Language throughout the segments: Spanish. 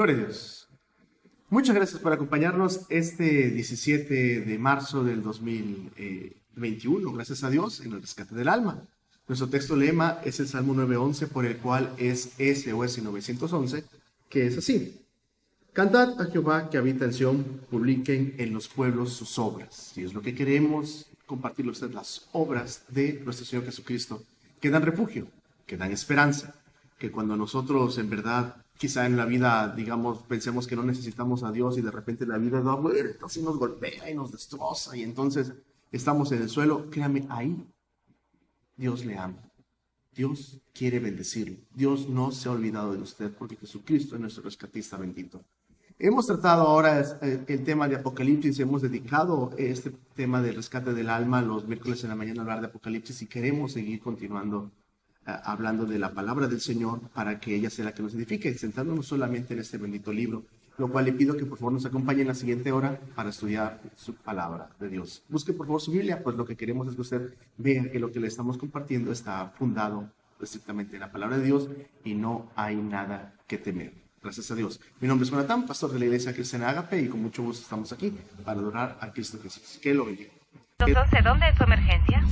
Gloria a Dios. Muchas gracias por acompañarnos este 17 de marzo del 2021, gracias a Dios, en el rescate del alma. Nuestro texto lema es el Salmo 9:11, por el cual es SOS 911, que es así: Cantad a Jehová que habita en Sión, publiquen en los pueblos sus obras. Y es lo que queremos compartir ustedes, las obras de nuestro Señor Jesucristo, que dan refugio, que dan esperanza, que cuando nosotros en verdad, quizá en la vida, digamos, pensemos que no necesitamos a Dios y de repente la vida da vueltas y nos golpea y nos destroza y entonces estamos en el suelo, créame, ahí Dios le ama. Dios quiere bendecirlo. Dios no se ha olvidado de usted porque Jesucristo es nuestro rescatista bendito. Hemos tratado ahora el tema de Apocalipsis, hemos dedicado este tema del rescate del alma los miércoles en la mañana a hablar de Apocalipsis y queremos seguir continuando hablando de la palabra del Señor para que ella sea la que nos edifique, centrándonos solamente en este bendito libro, lo cual le pido que por favor nos acompañe en la siguiente hora para estudiar su palabra de Dios. Busque por favor su Biblia, pues lo que queremos es que usted vea que lo que le estamos compartiendo está fundado estrictamente en la palabra de Dios y no hay nada que temer. Gracias a Dios. Mi nombre es Jonathan, pastor de la Iglesia Cristiana Ágape, y con mucho gusto estamos aquí para adorar a Cristo Jesús. Que lo bendiga. 211, ¿dónde es su emergencia?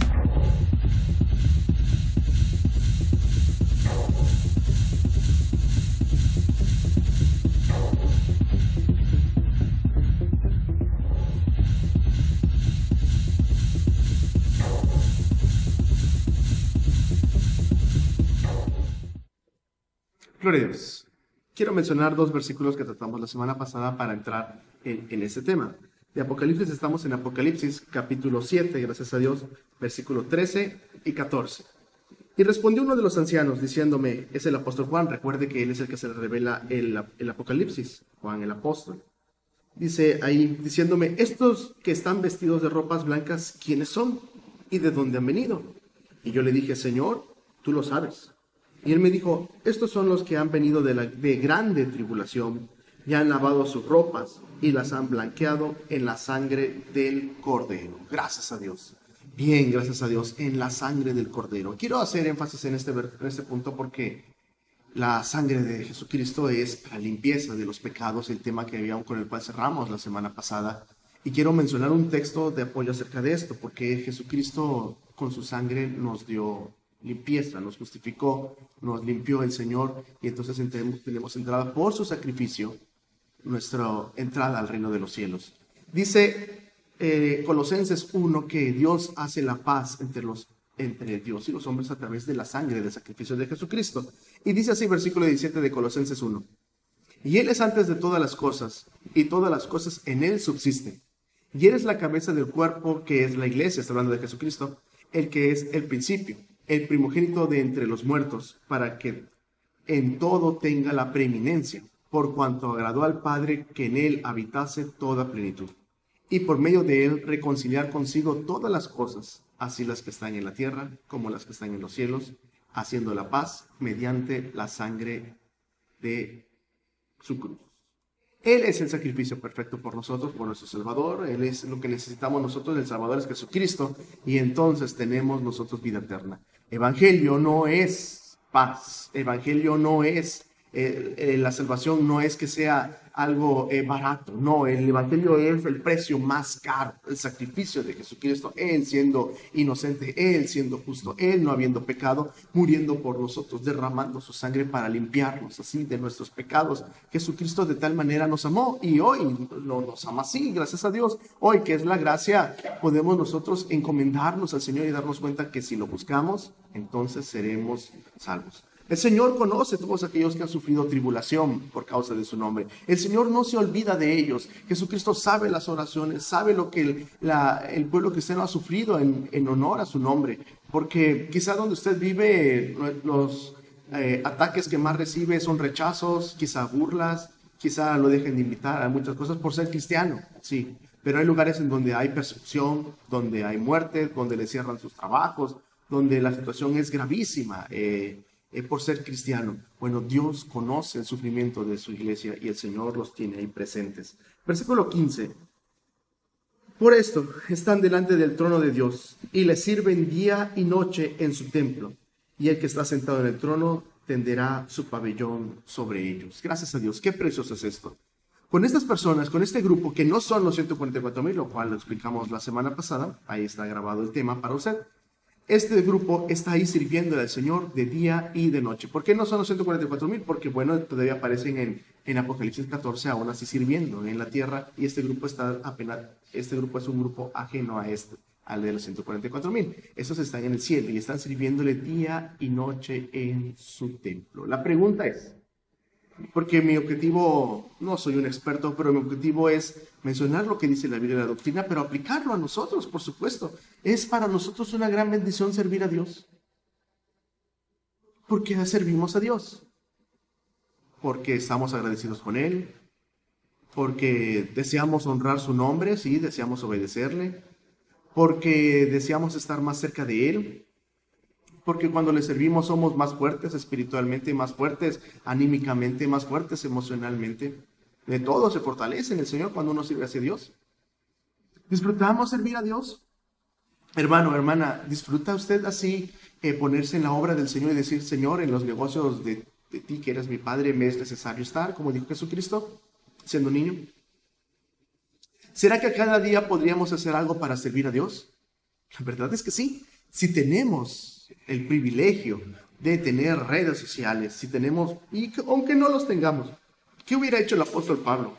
Gloria a Dios. Quiero mencionar dos versículos que tratamos la semana pasada para entrar en este tema. De Apocalipsis estamos en Apocalipsis capítulo 7, gracias a Dios, versículo 13 y 14. Y respondió uno de los ancianos diciéndome, es el apóstol Juan, recuerde que él es el que se le revela el Apocalipsis, Juan el apóstol. Dice ahí, diciéndome, estos que están vestidos de ropas blancas, ¿quiénes son? ¿Y de dónde han venido? Y yo le dije, Señor, tú lo sabes. Y él me dijo, estos son los que han venido de grande tribulación, y han lavado sus ropas, y las han blanqueado en la sangre del Cordero. Gracias a Dios. Bien, gracias a Dios, en la sangre del Cordero. Quiero hacer énfasis en este punto porque la sangre de Jesucristo es para limpieza de los pecados, el tema que habíamos con el cual cerramos la semana pasada. Y quiero mencionar un texto de apoyo acerca de esto, porque Jesucristo con su sangre nos dio limpieza, nos justificó, nos limpió el Señor, y entonces tenemos entrada por su sacrificio, nuestra entrada al reino de los cielos. Dice Colosenses 1 que Dios hace la paz entre Dios y los hombres a través de la sangre del sacrificio de Jesucristo. Y dice así, versículo 17 de Colosenses 1. Y Él es antes de todas las cosas, y todas las cosas en Él subsisten. Y Él es la cabeza del cuerpo, que es la iglesia, está hablando de Jesucristo, el que es el principio, el primogénito de entre los muertos, para que en todo tenga la preeminencia, por cuanto agradó al Padre que en Él habitase toda plenitud. Y por medio de Él reconciliar consigo todas las cosas, así las que están en la tierra como las que están en los cielos, haciendo la paz mediante la sangre de su cruz. Él es el sacrificio perfecto por nosotros, por nuestro Salvador. Él es lo que necesitamos nosotros, el Salvador es Jesucristo, y entonces tenemos nosotros vida eterna. Evangelio no es paz, evangelio no es, la salvación no es que sea algo barato, no, el evangelio es el precio más caro, el sacrificio de Jesucristo, Él siendo inocente, Él siendo justo, Él no habiendo pecado, muriendo por nosotros, derramando su sangre para limpiarnos así de nuestros pecados. Jesucristo de tal manera nos amó y hoy nos ama así, gracias a Dios. Hoy que es la gracia, podemos nosotros encomendarnos al Señor y darnos cuenta que si lo buscamos, entonces seremos salvos. El Señor conoce a todos aquellos que han sufrido tribulación por causa de su nombre. El Señor no se olvida de ellos. Jesucristo sabe las oraciones, sabe lo que el pueblo cristiano ha sufrido en honor a su nombre. Porque quizá donde usted vive, los ataques que más recibe son rechazos, quizá burlas, quizá lo dejen de invitar a muchas cosas por ser cristiano, sí. Pero hay lugares en donde hay persecución, donde hay muerte, donde le cierran sus trabajos, donde la situación es gravísima. Por ser cristiano. Bueno, Dios conoce el sufrimiento de su iglesia y el Señor los tiene ahí presentes. Versículo 15. Por esto están delante del trono de Dios y le sirven día y noche en su templo. Y el que está sentado en el trono tenderá su pabellón sobre ellos. Gracias a Dios, qué precioso es esto. Con estas personas, con este grupo que no son los 144,000, lo cual lo explicamos la semana pasada, ahí está grabado el tema para usted. Este grupo está ahí sirviendo al Señor de día y de noche. ¿Por qué no son los 144,000? Porque, bueno, todavía aparecen en Apocalipsis 14, aún así sirviendo en la tierra, y este grupo es un grupo ajeno a al de los 144,000. Esos están en el cielo y están sirviéndole día y noche en su templo. La pregunta es, porque mi objetivo, no soy un experto, pero mi objetivo es mencionar lo que dice la Biblia y la doctrina, pero aplicarlo a nosotros, por supuesto. Es para nosotros una gran bendición servir a Dios. ¿Por qué servimos a Dios? Porque estamos agradecidos con Él, porque deseamos honrar su nombre, sí, deseamos obedecerle, porque deseamos estar más cerca de Él, porque cuando le servimos somos más fuertes espiritualmente, más fuertes anímicamente, más fuertes emocionalmente. De todo se fortalece en el Señor cuando uno sirve hacia Dios. ¿Disfrutamos servir a Dios? Hermano, hermana, ¿disfruta usted así ponerse en la obra del Señor y decir, Señor, en los negocios de ti que eres mi Padre, me es necesario estar, como dijo Jesucristo, siendo niño? ¿Será que cada día podríamos hacer algo para servir a Dios? La verdad es que sí. Si tenemos el privilegio de tener redes sociales, y aunque no los tengamos, ¿qué hubiera hecho el apóstol Pablo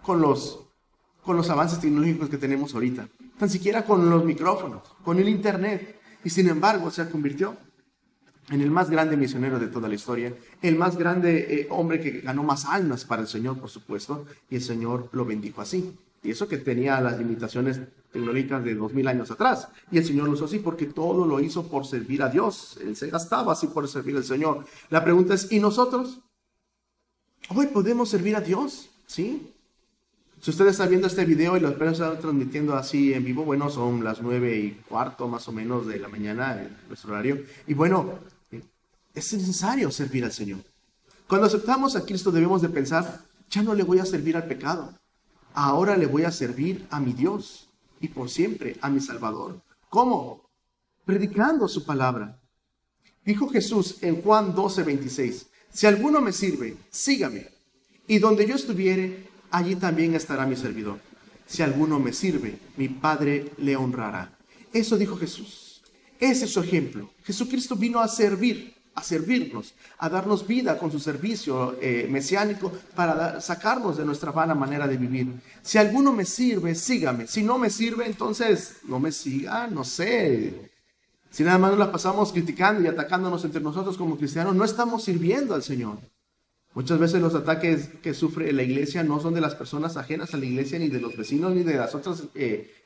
con los avances tecnológicos que tenemos ahorita? Tan siquiera con los micrófonos, con el internet. Y sin embargo se convirtió en el más grande misionero de toda la historia, el más grande hombre que ganó más almas para el Señor, por supuesto, y el Señor lo bendijo así. Y eso que tenía las limitaciones tecnológicas de 2000 años atrás. Y el Señor lo hizo así porque todo lo hizo por servir a Dios. Él se gastaba así por servir al Señor. La pregunta es, ¿y nosotros? ¿Hoy podemos servir a Dios? ¿Sí? Si usted está viendo este video y lo están transmitiendo así en vivo, bueno, son las 9:15 más o menos de la mañana en nuestro horario. Y bueno, es necesario servir al Señor. Cuando aceptamos a Cristo debemos de pensar, ya no le voy a servir al pecado. Ahora le voy a servir a mi Dios y por siempre a mi Salvador. ¿Cómo? Predicando su palabra. Dijo Jesús en Juan 12:26, si alguno me sirve, sígame, y donde yo estuviere, allí también estará mi servidor. Si alguno me sirve, mi Padre le honrará. Eso dijo Jesús. Ese es su ejemplo. Jesucristo vino a servirnos, a darnos vida con su servicio mesiánico para sacarnos de nuestra vana manera de vivir. Si alguno me sirve, sígame. Si no me sirve, entonces no me siga, no sé. Si nada más nos la pasamos criticando y atacándonos entre nosotros como cristianos, no estamos sirviendo al Señor. Muchas veces los ataques que sufre la iglesia no son de las personas ajenas a la iglesia, ni de los vecinos, ni de las otras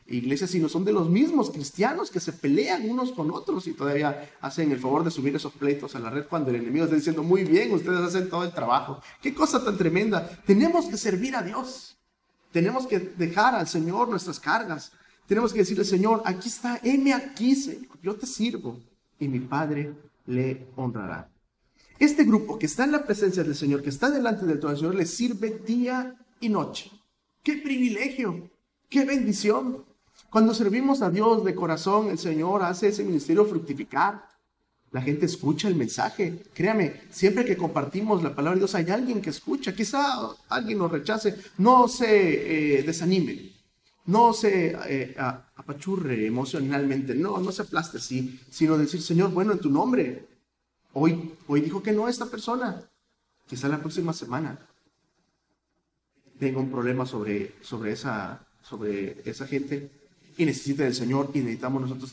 iglesias, sino son de los mismos cristianos que se pelean unos con otros y todavía hacen el favor de subir esos pleitos a la red cuando el enemigo está diciendo, muy bien, ustedes hacen todo el trabajo. ¡Qué cosa tan tremenda! Tenemos que servir a Dios. Tenemos que dejar al Señor nuestras cargas. Tenemos que decirle, Señor, aquí está, heme aquí, Señor, yo te sirvo y mi Padre le honrará. Este grupo que está en la presencia del Señor, que está delante del trono del Señor, le sirve día y noche. ¡Qué privilegio! ¡Qué bendición! Cuando servimos a Dios de corazón, el Señor hace ese ministerio fructificar. La gente escucha el mensaje. Créame, siempre que compartimos la palabra de Dios, hay alguien que escucha. Quizá alguien nos rechace. No se desanime. No se apachurre emocionalmente. No se aplaste así. Sino decir, Señor, bueno, en tu nombre. Hoy dijo que no esta persona. Quizá la próxima semana tenga un problema sobre esa gente y necesita del Señor y necesitamos nosotros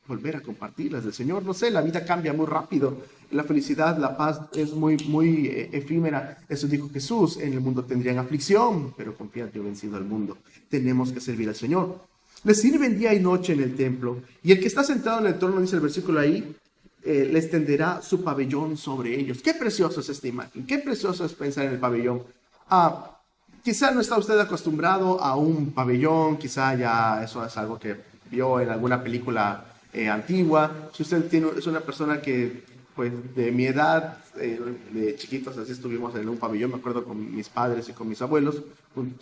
volver a compartirlas del Señor. No sé, la vida cambia muy rápido. La felicidad, la paz es muy efímera. Eso dijo Jesús. En el mundo tendrían aflicción, pero confiad, yo he vencido al mundo. Tenemos que servir al Señor. Le sirven día y noche en el templo. Y el que está sentado en el trono, dice el versículo ahí, les tenderá su pabellón sobre ellos. Qué precioso es esta imagen, qué precioso es pensar en el pabellón. Quizá no está usted acostumbrado a un pabellón, quizá ya eso es algo que vio en alguna película antigua. Si usted es una persona que, pues, de mi edad, de chiquitos, así estuvimos en un pabellón, me acuerdo con mis padres y con mis abuelos,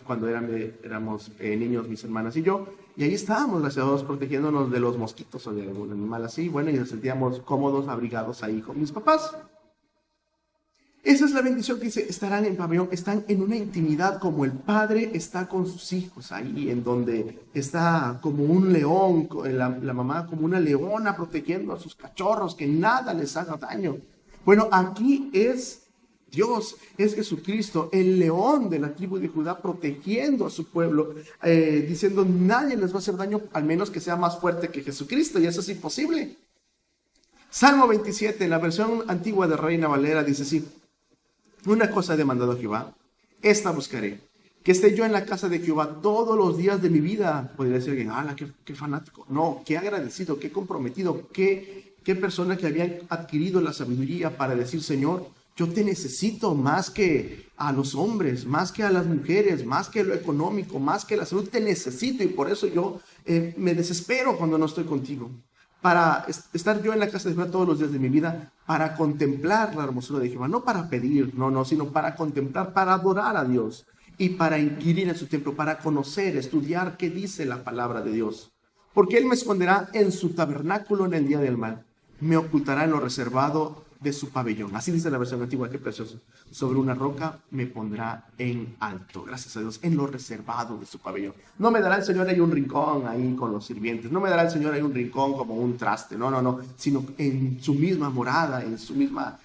cuando éramos niños, mis hermanas y yo, y ahí estábamos, gracias a Dios, protegiéndonos de los mosquitos o de algún animal así, bueno, y nos sentíamos cómodos, abrigados ahí con mis papás. Esa es la bendición que dice, estarán en pabellón, están en una intimidad como el padre está con sus hijos, ahí en donde está como un león, la mamá como una leona protegiendo a sus cachorros, que nada les haga daño. Bueno, aquí es Dios, es Jesucristo, el león de la tribu de Judá, protegiendo a su pueblo, diciendo, nadie les va a hacer daño, al menos que sea más fuerte que Jesucristo, y eso es imposible. Salmo 27, la versión antigua de Reina Valera, dice así: una cosa he demandado a Jehová, esta buscaré, que esté yo en la casa de Jehová todos los días de mi vida. Podría decir que, ¡hala, qué fanático! No, qué agradecido, qué comprometido, qué persona que había adquirido la sabiduría para decir, Señor, yo te necesito más que a los hombres, más que a las mujeres, más que lo económico, más que la salud, te necesito, y por eso yo me desespero cuando no estoy contigo. Para estar yo en la casa de Jehová todos los días de mi vida, para contemplar la hermosura de Jehová, no para pedir, no, sino para contemplar, para adorar a Dios y para inquirir en su templo, para conocer, estudiar qué dice la palabra de Dios. Porque Él me esconderá en su tabernáculo en el día del mal, me ocultará en lo reservado de su pabellón. Así dice la versión antigua, qué precioso. Sobre una roca me pondrá en alto, gracias a Dios, en lo reservado de su pabellón. No me dará el Señor ahí un rincón ahí con los sirvientes, no me dará el Señor ahí un rincón como un traste, no, sino en su misma morada, en su misma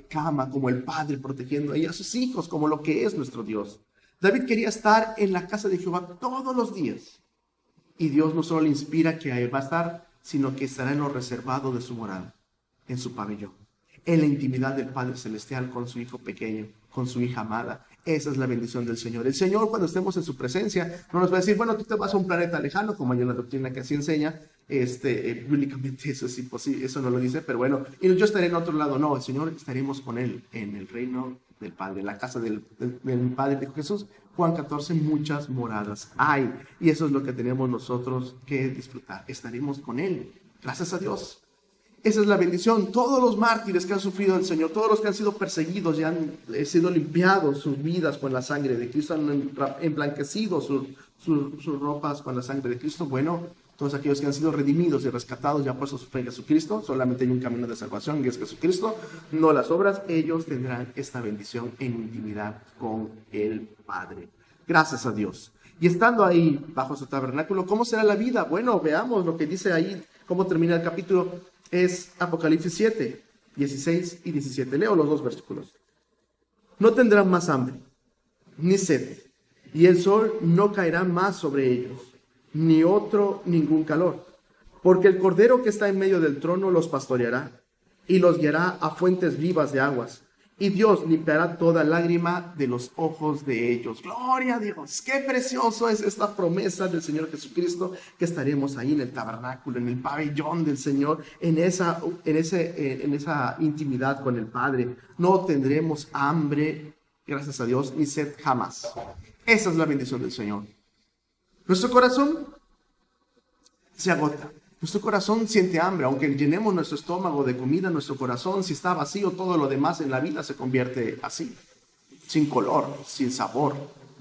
cama, como el Padre protegiendo ahí a sus hijos, como lo que es nuestro Dios. David quería estar en la casa de Jehová todos los días, y Dios no solo le inspira que ahí va a estar, sino que estará en lo reservado de su morada, en su pabellón, en la intimidad del Padre Celestial con su hijo pequeño, con su hija amada. Esa es la bendición del Señor. El Señor, cuando estemos en su presencia, no nos va a decir, bueno, tú te vas a un planeta lejano, como hay una doctrina que así enseña. Bíblicamente eso es imposible, eso no lo dice, pero bueno, y yo estaré en otro lado. No, el Señor, estaremos con Él en el reino del Padre, en la casa del Padre de Jesús. Juan 14, muchas moradas hay, y eso es lo que tenemos nosotros que disfrutar. Estaremos con Él, gracias a Dios. Esa es la bendición. Todos los mártires que han sufrido el Señor, todos los que han sido perseguidos y han sido limpiados sus vidas con la sangre de Cristo, han emblanquecido sus ropas con la sangre de Cristo. Bueno, todos aquellos que han sido redimidos y rescatados y han puesto su fe en Jesucristo, solamente hay un camino de salvación y es Jesucristo, no las obras. Ellos tendrán esta bendición en intimidad con el Padre. Gracias a Dios. Y estando ahí bajo su tabernáculo, ¿cómo será la vida? Bueno, veamos lo que dice ahí, cómo termina el capítulo. Es Apocalipsis 7, 16 y 17. Leo los dos versículos. No tendrán más hambre, ni sed, y el sol no caerá más sobre ellos, ni ningún calor, porque el Cordero que está en medio del trono los pastoreará, y los guiará a fuentes vivas de aguas, y Dios limpiará toda lágrima de los ojos de ellos. Gloria a Dios. Qué precioso es esta promesa del Señor Jesucristo, que estaremos ahí en el tabernáculo, en el pabellón del Señor, en esa intimidad con el Padre. No tendremos hambre, gracias a Dios, ni sed jamás. Esa es la bendición del Señor. Nuestro corazón se agota. Nuestro corazón siente hambre, aunque llenemos nuestro estómago de comida, nuestro corazón, si está vacío, todo lo demás en la vida se convierte así, sin color, sin sabor,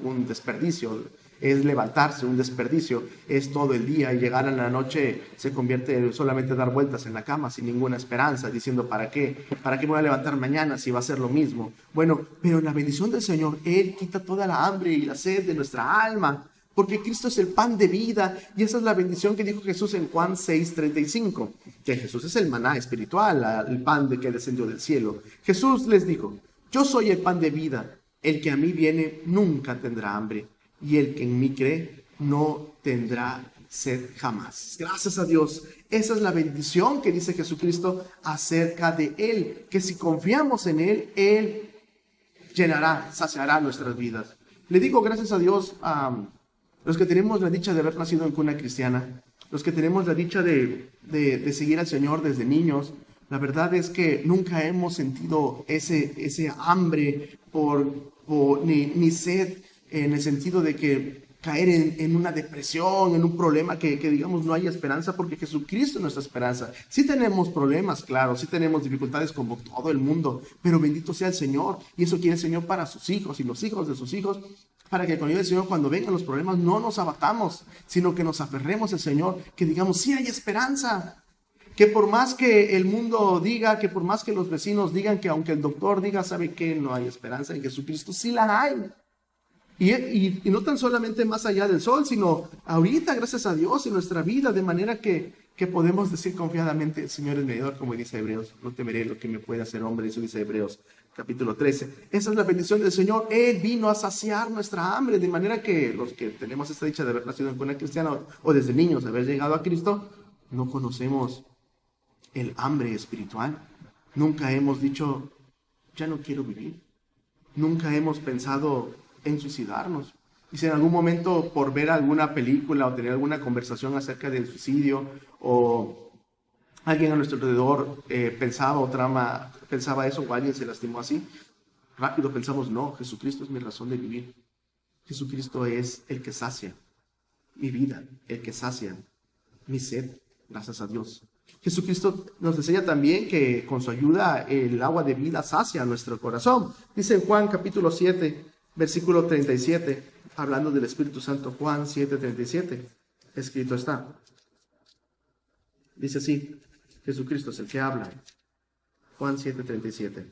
un desperdicio. Es levantarse, un desperdicio, es todo el día, y llegar a la noche se convierte en solamente dar vueltas en la cama sin ninguna esperanza, diciendo ¿para qué me voy a levantar mañana si va a ser lo mismo? Bueno, pero en la bendición del Señor, Él quita toda la hambre y la sed de nuestra alma, porque Cristo es el pan de vida, y esa es la bendición que dijo Jesús en Juan 6:35, que Jesús es el maná espiritual, el pan que descendió del cielo. Jesús les dijo: yo soy el pan de vida, el que a mí viene nunca tendrá hambre, y el que en mí cree no tendrá sed jamás. Gracias a Dios. Esa es la bendición que dice Jesucristo acerca de Él, que si confiamos en Él, Él llenará, saciará nuestras vidas. Le digo gracias a Dios a los que tenemos la dicha de haber nacido en cuna cristiana, los que tenemos la dicha de seguir al Señor desde niños. La verdad es que nunca hemos sentido ese hambre ni sed, en el sentido de que caer en una depresión, en un problema que digamos no hay esperanza, porque Jesucristo es nuestra esperanza. Sí tenemos problemas, claro, sí tenemos dificultades como todo el mundo, pero bendito sea el Señor, y eso quiere el Señor para sus hijos y los hijos de sus hijos, para que con el Señor, cuando vengan los problemas, no nos abatamos, sino que nos aferremos al Señor, que digamos, sí hay esperanza. Que por más que el mundo diga, que por más que los vecinos digan, que aunque el doctor diga, ¿sabe qué? No hay esperanza en Jesucristo, sí la hay. Y no tan solamente más allá del sol, sino ahorita, gracias a Dios, en nuestra vida, de manera que podemos decir confiadamente, el Señor es mediador, como dice Hebreos, no temeré lo que me puede hacer hombre, eso dice Hebreos capítulo 13. Esa es la bendición del Señor. Él vino a saciar nuestra hambre, de manera que los que tenemos esta dicha de haber nacido en cuna cristiana o desde niños de haber llegado a Cristo, no conocemos el hambre espiritual. Nunca hemos dicho, ya no quiero vivir. Nunca hemos pensado en suicidarnos. Y si en algún momento, por ver alguna película o tener alguna conversación acerca del suicidio, o alguien a nuestro alrededor pensaba eso, o alguien se lastimó así, rápido pensamos, no, Jesucristo es mi razón de vivir. Jesucristo es el que sacia mi vida, el que sacia mi sed, gracias a Dios. Jesucristo nos enseña también que con su ayuda el agua de vida sacia nuestro corazón. Dice en Juan capítulo 7, versículo 37, hablando del Espíritu Santo, Juan 7:37, escrito está. Dice así, Jesucristo es el que habla. Juan 7:37.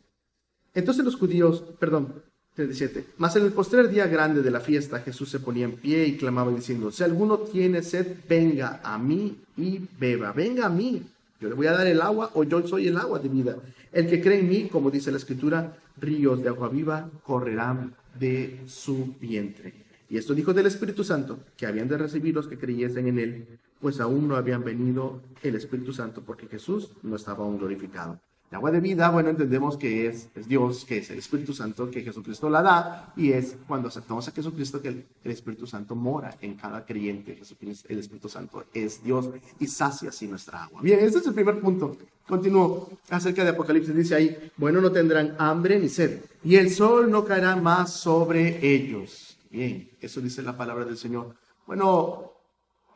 Entonces los judíos, 37. Mas en el postrer día grande de la fiesta, Jesús se ponía en pie y clamaba diciendo, si alguno tiene sed, venga a mí y beba. Venga a mí, yo le voy a dar el agua, o yo soy el agua de vida. El que cree en mí, como dice la Escritura, ríos de agua viva correrán de su vientre. Y esto dijo del Espíritu Santo, que habían de recibir los que creyesen en él, pues aún no habían venido el Espíritu Santo, porque Jesús no estaba aún glorificado. El agua de vida, bueno, entendemos que es Dios, que es el Espíritu Santo, que Jesucristo la da, y es cuando aceptamos a Jesucristo que el Espíritu Santo mora en cada creyente. Jesucristo, el Espíritu Santo es Dios y sacia así nuestra agua. Bien, este es el primer punto. Continúo acerca de Apocalipsis, dice ahí, bueno, no tendrán hambre ni sed, y el sol no caerá más sobre ellos. Bien, eso dice la palabra del Señor. Bueno,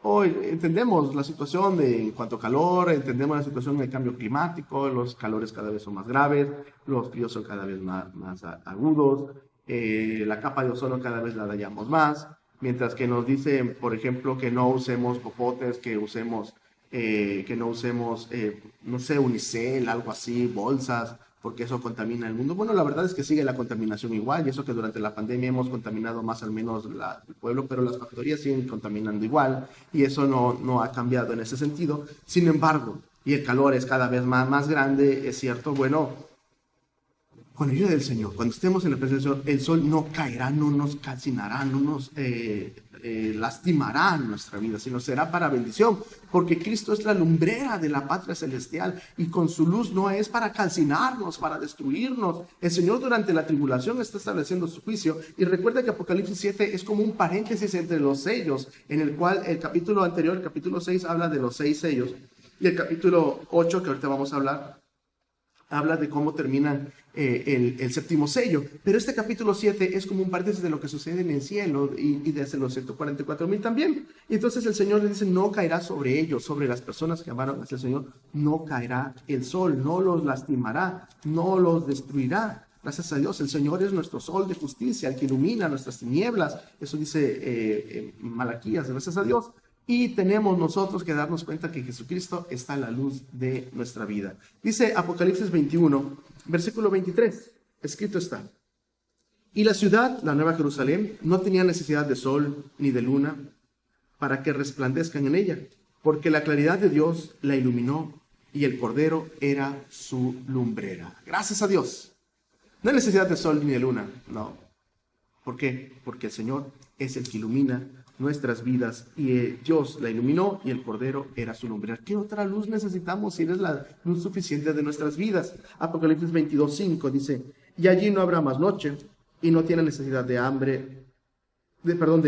hoy entendemos la situación en cuanto a calor, entendemos la situación del cambio climático, los calores cada vez son más graves, los fríos son cada vez más agudos, la capa de ozono cada vez la dañamos más, mientras que nos dicen, por ejemplo, que no usemos popotes, que no usemos, no sé, unicel, algo así, bolsas, porque eso contamina el mundo. Bueno, la verdad es que sigue la contaminación igual, y eso que durante la pandemia hemos contaminado más al menos el pueblo, pero las factorías siguen contaminando igual, y eso no ha cambiado en ese sentido. Sin embargo, y el calor es cada vez más grande, es cierto, bueno, con la ayuda del Señor, cuando estemos en la presencia del Señor, el sol no caerá, no nos calcinará, no nos lastimará en nuestra vida, sino será para bendición, porque Cristo es la lumbrera de la patria celestial, y con su luz no es para calcinarnos, para destruirnos. El Señor durante la tribulación está estableciendo su juicio, y recuerda que Apocalipsis 7 es como un paréntesis entre los sellos, en el cual el capítulo anterior, el capítulo 6, habla de los 6 sellos, y el capítulo 8, que ahorita vamos a habla de cómo termina el séptimo sello. Pero este capítulo 7 es como un paréntesis de lo que sucede en el cielo y desde los 144,000 también. Y entonces el Señor le dice, no caerá sobre ellos, sobre las personas que amaron hacia el Señor, no caerá el sol, no los lastimará, no los destruirá. Gracias a Dios, el Señor es nuestro sol de justicia, el que ilumina nuestras tinieblas. Eso dice Malaquías, gracias a Dios. Y tenemos nosotros que darnos cuenta que Jesucristo está en la luz de nuestra vida. Dice Apocalipsis 21, versículo 23, escrito está. Y la ciudad, la Nueva Jerusalén, no tenía necesidad de sol ni de luna para que resplandezcan en ella, porque la claridad de Dios la iluminó y el Cordero era su lumbrera. Gracias a Dios. No hay necesidad de sol ni de luna, no. ¿Por qué? Porque el Señor es el que ilumina nuestras vidas, y Dios la iluminó y el Cordero era su lumbrera. ¿Qué otra luz necesitamos si eres la luz suficiente de nuestras vidas? Apocalipsis 22:5 dice, y allí no habrá más noche, y no tiene necesidad de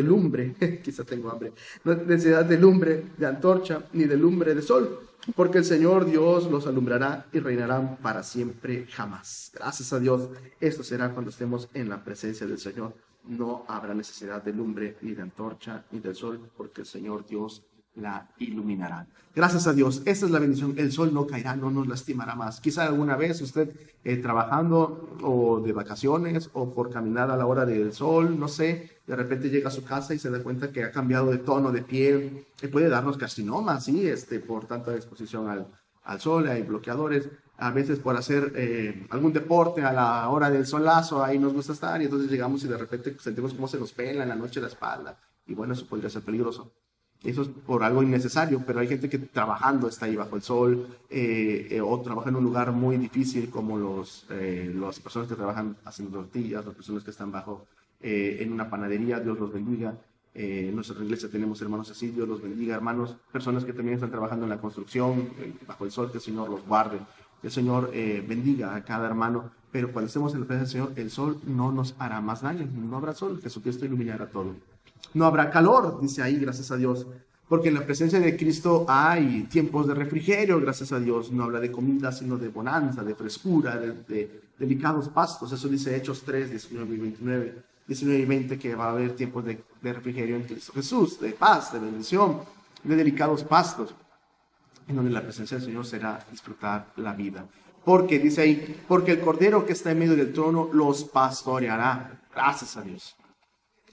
lumbre, quizá tengo hambre, no necesidad de lumbre, de antorcha, ni de lumbre de sol, porque el Señor Dios los alumbrará y reinarán para siempre jamás. Gracias a Dios, esto será cuando estemos en la presencia del Señor. No habrá necesidad de lumbre, ni de antorcha, ni del sol, porque el Señor Dios la iluminará. Gracias a Dios, esa es la bendición. El sol no caerá, no nos lastimará más. Quizá alguna vez usted trabajando o de vacaciones o por caminar a la hora del sol, no sé, de repente llega a su casa y se da cuenta que ha cambiado de tono de piel. Puede darnos carcinoma, sí, por tanta exposición al sol, hay bloqueadores. A veces por hacer algún deporte a la hora del solazo, ahí nos gusta estar y entonces llegamos y de repente sentimos cómo se nos pela en la noche la espalda. Y bueno, eso podría ser peligroso. Eso es por algo innecesario, pero hay gente que trabajando está ahí bajo el sol o trabaja en un lugar muy difícil como las personas que trabajan haciendo tortillas, las personas que están en una panadería. Dios los bendiga. En nuestra iglesia tenemos hermanos así, Dios los bendiga, hermanos, personas que también están trabajando en la construcción, bajo el sol, que el Señor los guarde, que el Señor bendiga a cada hermano, pero cuando estemos en la presencia del Señor, el sol no nos hará más daño, no habrá sol, Jesucristo iluminará todo. No habrá calor, dice ahí, gracias a Dios, porque en la presencia de Cristo hay tiempos de refrigerio, gracias a Dios. No habla de comida, sino de bonanza, de frescura, de delicados pastos. Eso dice Hechos 3, 19 y 29. 19 y 20, que va a haber tiempos de refrigerio en Cristo Jesús, de paz, de bendición, de delicados pastos, en donde la presencia del Señor será disfrutar la vida. Porque, dice ahí, porque el Cordero que está en medio del trono los pastoreará. Gracias a Dios.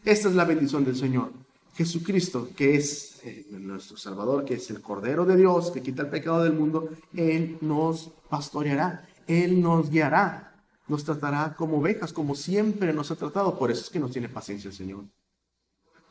Esta es la bendición del Señor. Jesucristo, que es nuestro Salvador, que es el Cordero de Dios, que quita el pecado del mundo, Él nos pastoreará, Él nos guiará. Nos tratará como ovejas, como siempre nos ha tratado. Por eso es que nos tiene paciencia el Señor.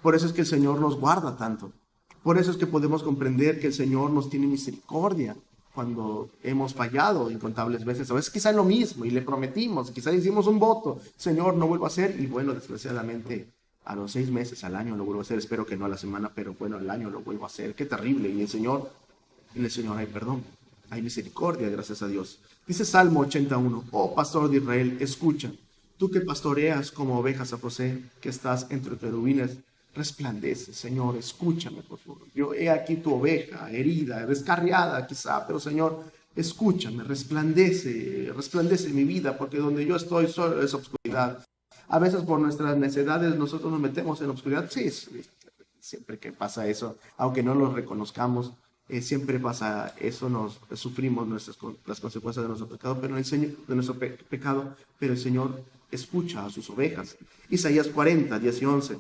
Por eso es que el Señor nos guarda tanto. Por eso es que podemos comprender que el Señor nos tiene misericordia cuando hemos fallado incontables veces. A veces quizá lo mismo y le prometimos, quizá hicimos un voto, Señor, no vuelvo a hacer. Y bueno, desgraciadamente a los 6 meses, al año lo vuelvo a hacer. Espero que no a la semana, pero bueno, al año lo vuelvo a hacer. Qué terrible. Y en el Señor hay perdón. Hay misericordia, gracias a Dios. Dice Salmo 81, oh pastor de Israel, escucha, tú que pastoreas como ovejas a José, que estás entre querubines, resplandece, Señor, escúchame, por favor. Yo he aquí tu oveja, herida, descarriada quizá, pero Señor, escúchame, resplandece mi vida, porque donde yo estoy solo es oscuridad. A veces por nuestras necedades nosotros nos metemos en obscuridad. Sí, siempre que pasa eso, aunque no lo reconozcamos, siempre pasa eso, sufrimos las consecuencias de nuestro pecado, pero el Señor escucha a sus ovejas. Isaías 40, 10 y 11.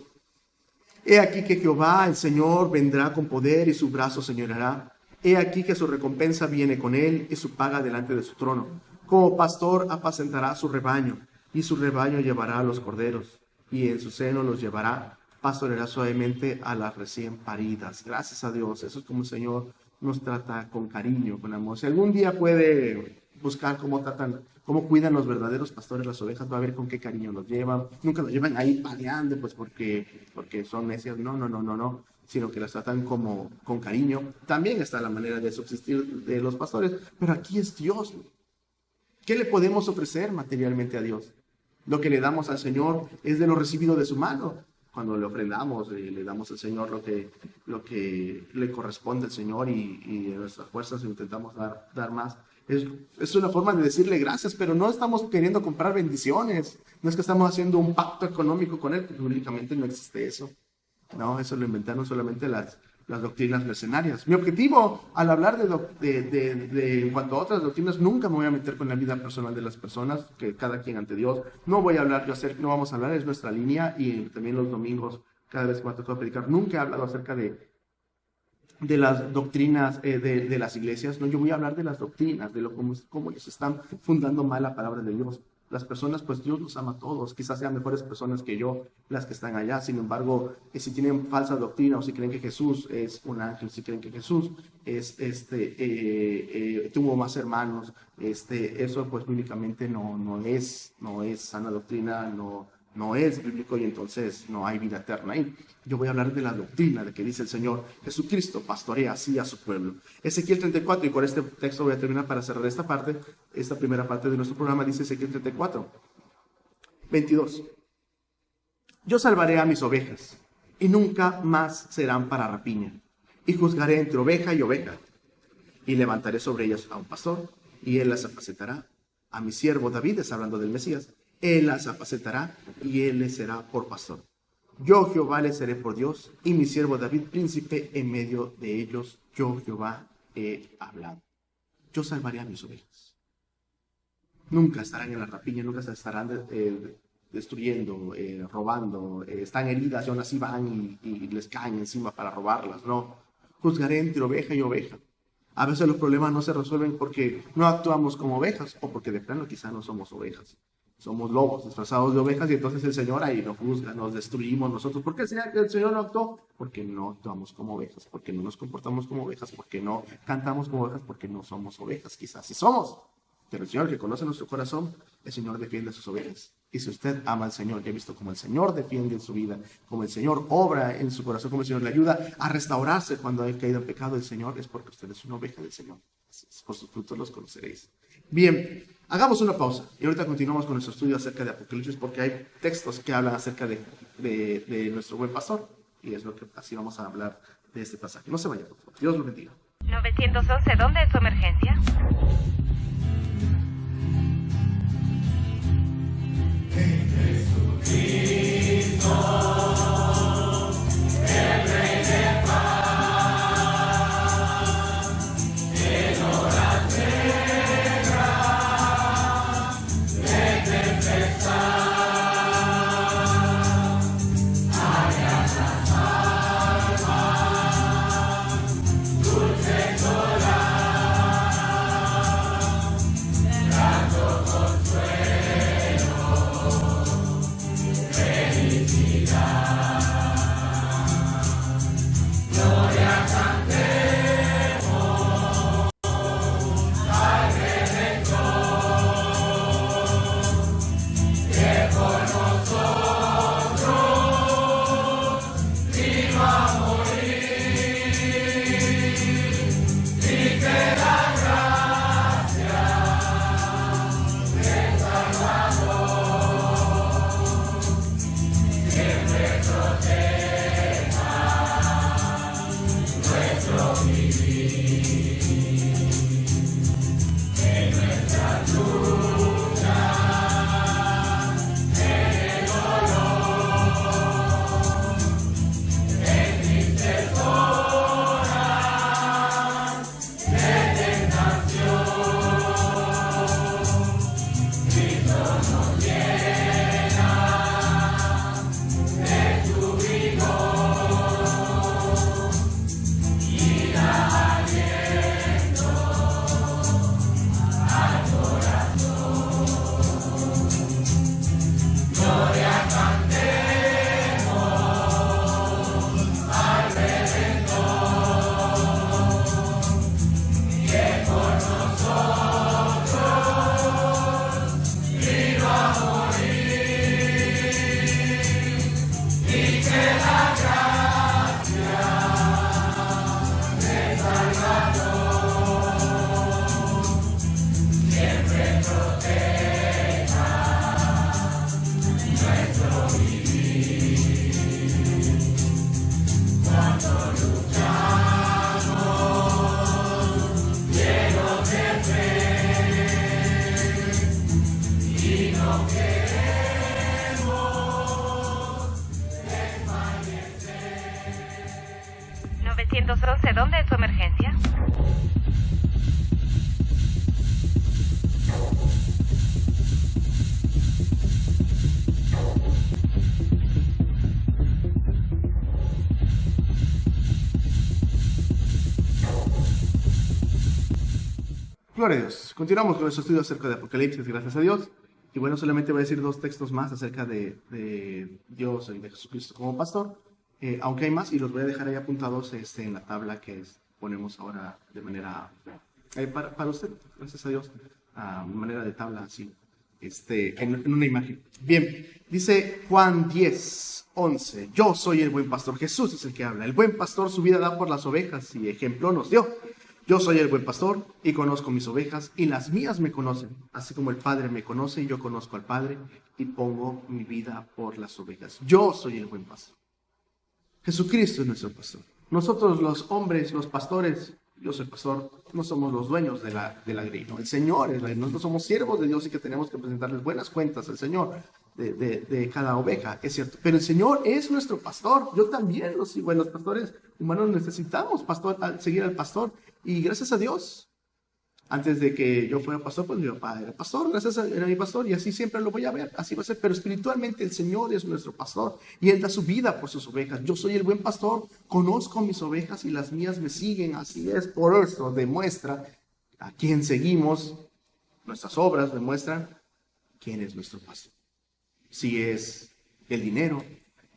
He aquí que Jehová, el Señor, vendrá con poder y su brazo señoreará. He aquí que su recompensa viene con él y su paga delante de su trono. Como pastor apacentará su rebaño, y su rebaño llevará a los corderos, y en su seno los llevará. Pastoreará suavemente a las recién paridas. Gracias a Dios. Eso es como el Señor nos trata con cariño, con amor. Si algún día puede buscar cómo cuidan los verdaderos pastores las ovejas, va a ver con qué cariño los llevan. Nunca los llevan ahí paleando, pues porque son necias. No. Sino que las tratan con cariño. También está la manera de subsistir de los pastores, pero aquí es Dios. ¿Qué le podemos ofrecer materialmente a Dios? Lo que le damos al Señor es de lo recibido de su mano. Cuando le ofrendamos y le damos al Señor lo que le corresponde al Señor y de nuestras fuerzas intentamos dar más. Es una forma de decirle gracias, pero no estamos queriendo comprar bendiciones. No es que estamos haciendo un pacto económico con Él, porque únicamente no existe eso. No, eso lo inventaron solamente las doctrinas mercenarias. Mi objetivo al hablar en cuanto a otras doctrinas, nunca me voy a meter con la vida personal de las personas, que cada quien ante Dios. No voy a hablar, no vamos a hablar, es nuestra línea, y también los domingos, cada vez que me toca predicar, nunca he hablado acerca de las doctrinas de las iglesias. No, yo voy a hablar de las doctrinas, de cómo ellos están fundando mal la palabra de Dios. Las personas, pues Dios los ama a todos. Quizás sean mejores personas que yo las que están allá. Sin embargo, si tienen falsa doctrina o si creen que Jesús es un ángel, si creen que Jesús tuvo más hermanos, eso pues únicamente no es sana doctrina, no es bíblico, y entonces no hay vida eterna ahí. Yo voy a hablar de la doctrina de que dice el Señor Jesucristo pastorea así a su pueblo. Ezequiel 34, y con este texto voy a terminar para cerrar esta primera parte de nuestro programa. Dice Ezequiel 34, 22. Yo salvaré a mis ovejas y nunca más serán para rapiña, y juzgaré entre oveja y oveja, y levantaré sobre ellas a un pastor, y él las apacentará. A mi siervo David, está hablando del Mesías, él las apacentará y él les será por pastor. Yo Jehová les seré por Dios, y mi siervo David príncipe en medio de ellos. Yo Jehová he hablado. Yo salvaré a mis ovejas. Nunca estarán en la rapiña, nunca se estarán destruyendo, robando. Están heridas y aún así van y les caen encima para robarlas. No, juzgaré entre oveja y oveja. A veces los problemas no se resuelven porque no actuamos como ovejas o porque de plano quizá no somos ovejas. Somos lobos disfrazados de ovejas y entonces el Señor ahí nos juzga, nos destruimos nosotros. ¿Por qué el Señor no actuó? Porque no actuamos como ovejas, porque no nos comportamos como ovejas, porque no cantamos como ovejas, porque no somos ovejas. Quizás sí somos, pero el Señor que conoce nuestro corazón, el Señor defiende a sus ovejas. Y si usted ama al Señor y ha visto cómo el Señor defiende su vida, como el Señor obra en su corazón, como el Señor le ayuda a restaurarse cuando ha caído en pecado, el Señor es porque usted es una oveja del Señor. Así es, por sus frutos los conoceréis. Bien, hagamos una pausa y ahorita continuamos con nuestro estudio acerca de Apocalipsis porque hay textos que hablan acerca de nuestro buen pastor y es lo que así vamos a hablar de este pasaje. No se vaya, por favor. Dios lo bendiga. 911, ¿dónde es su emergencia? ¿Dónde es su emergencia? Gloria a Dios. Continuamos con nuestro estudio acerca de Apocalipsis, gracias a Dios. Y bueno, solamente voy a decir 2 textos más acerca de Dios y de Jesucristo como pastor. Aunque hay más y los voy a dejar ahí apuntados en la tabla que ponemos ahora de manera para usted, gracias a Dios, de manera de tabla así, en una imagen. Bien, dice Juan 10:11, yo soy el buen pastor. Jesús es el que habla. El buen pastor su vida da por las ovejas y ejemplo nos dio. Yo soy el buen pastor y conozco mis ovejas y las mías me conocen, así como el Padre me conoce y yo conozco al Padre y pongo mi vida por las ovejas. Yo soy el buen pastor. Jesucristo es nuestro pastor. Nosotros los hombres, los pastores, yo soy pastor, no somos los dueños de la grey, ¿no? El Señor es nosotros somos siervos de Dios y que tenemos que presentarles buenas cuentas al Señor de cada oveja, es cierto. Pero el Señor es nuestro pastor. Yo también lo sigo. Los pastores humanos necesitamos seguir al pastor. Y gracias a Dios, Antes de que yo fuera pastor, pues mi papá era pastor, gracias a era mi pastor, y así siempre lo voy a ver, así va a ser. Pero espiritualmente el Señor es nuestro pastor y Él da su vida por sus ovejas. Yo soy el buen pastor, conozco mis ovejas y las mías me siguen, así es. Por eso demuestra a quién seguimos, nuestras obras demuestran quién es nuestro pastor. Si es el dinero,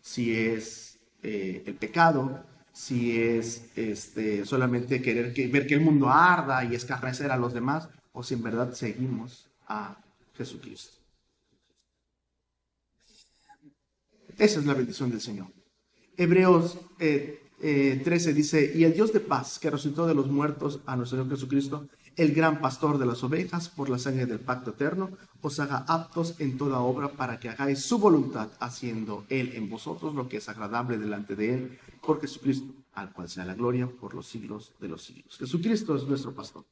si es el pecado, si es solamente ver que el mundo arda y escarnecer a los demás, o si en verdad seguimos a Jesucristo. Esa es la bendición del Señor. Hebreos 13 dice, y el Dios de paz, que resucitó de los muertos a nuestro Señor Jesucristo, el gran pastor de las ovejas, por la sangre del pacto eterno, os haga aptos en toda obra para que hagáis su voluntad, haciendo Él en vosotros lo que es agradable delante de Él, por Jesucristo, al cual sea la gloria por los siglos de los siglos. Jesucristo es nuestro pastor.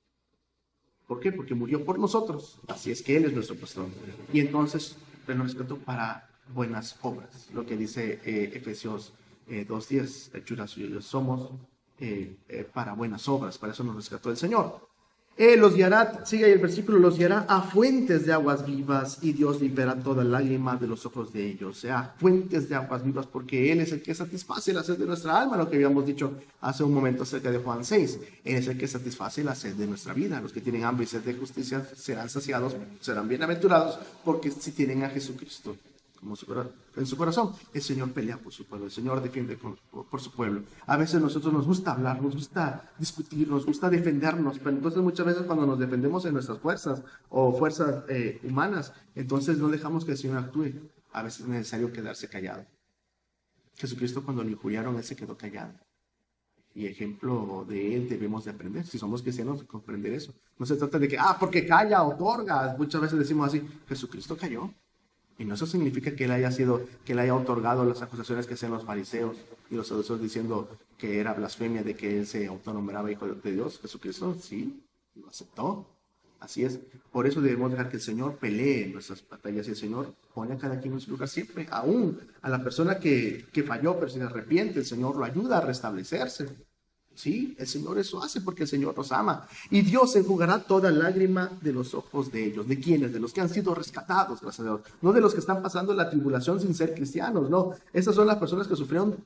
¿Por qué? Porque murió por nosotros. Así es que Él es nuestro pastor. Y entonces nos rescató para buenas obras. Lo que dice Efesios 2:10, hechura suya somos para buenas obras. Para eso nos rescató el Señor. Los guiará, sigue ahí el versículo, los guiará a fuentes de aguas vivas y Dios limpiará toda lágrima de los ojos de ellos. O sea, fuentes de aguas vivas, porque Él es el que satisface la sed de nuestra alma, lo que habíamos dicho hace un momento acerca de Juan 6. Él es el que satisface la sed de nuestra vida. Los que tienen hambre y sed de justicia serán saciados, serán bienaventurados, porque si tienen a Jesucristo en su corazón. El Señor pelea por su pueblo, el Señor defiende por su pueblo. A veces nosotros nos gusta hablar, nos gusta discutir, nos gusta defendernos, pero entonces muchas veces cuando nos defendemos en nuestras fuerzas o fuerzas humanas, entonces no dejamos que el Señor actúe. A veces es necesario quedarse callado. Jesucristo, cuando le injuriaron, Él se quedó callado. Y ejemplo de Él debemos de aprender. Si somos cristianos, comprender eso. No se trata de que, porque calla, otorga. Muchas veces decimos así, Jesucristo cayó. Y no eso significa que Él haya otorgado las acusaciones que hacían los fariseos y los saduceos diciendo que era blasfemia de que Él se autonombraba hijo de Dios. Jesucristo sí, lo aceptó. Así es. Por eso debemos dejar que el Señor pelee nuestras batallas y el Señor pone a cada quien en su lugar siempre. Aún a la persona que falló, pero se arrepiente, el Señor lo ayuda a restablecerse. Sí, el Señor eso hace porque el Señor los ama. Y Dios enjugará toda lágrima de los ojos de ellos. ¿De quiénes? De los que han sido rescatados, gracias a Dios. No de los que están pasando la tribulación sin ser cristianos, no. Esas son las personas que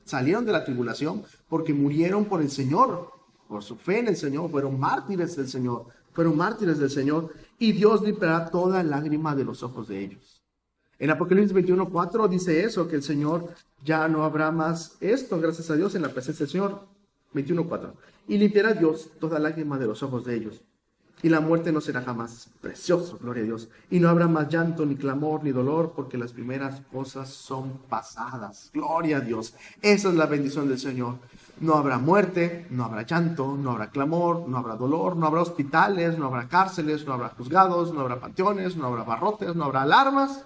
salieron de la tribulación porque murieron por el Señor, por su fe en el Señor, fueron mártires del Señor. Y Dios limpiará toda lágrima de los ojos de ellos. En Apocalipsis 21:4 dice eso, que el Señor ya no habrá más esto, gracias a Dios, en la presencia del Señor. 21:4. Y limpiará Dios toda lágrima de los ojos de ellos. Y la muerte no será jamás. Precioso, gloria a Dios. Y no habrá más llanto, ni clamor, ni dolor, porque las primeras cosas son pasadas. Gloria a Dios. Esa es la bendición del Señor. No habrá muerte, no habrá llanto, no habrá clamor, no habrá dolor, no habrá hospitales, no habrá cárceles, no habrá juzgados, no habrá panteones, no habrá barrotes, no habrá alarmas.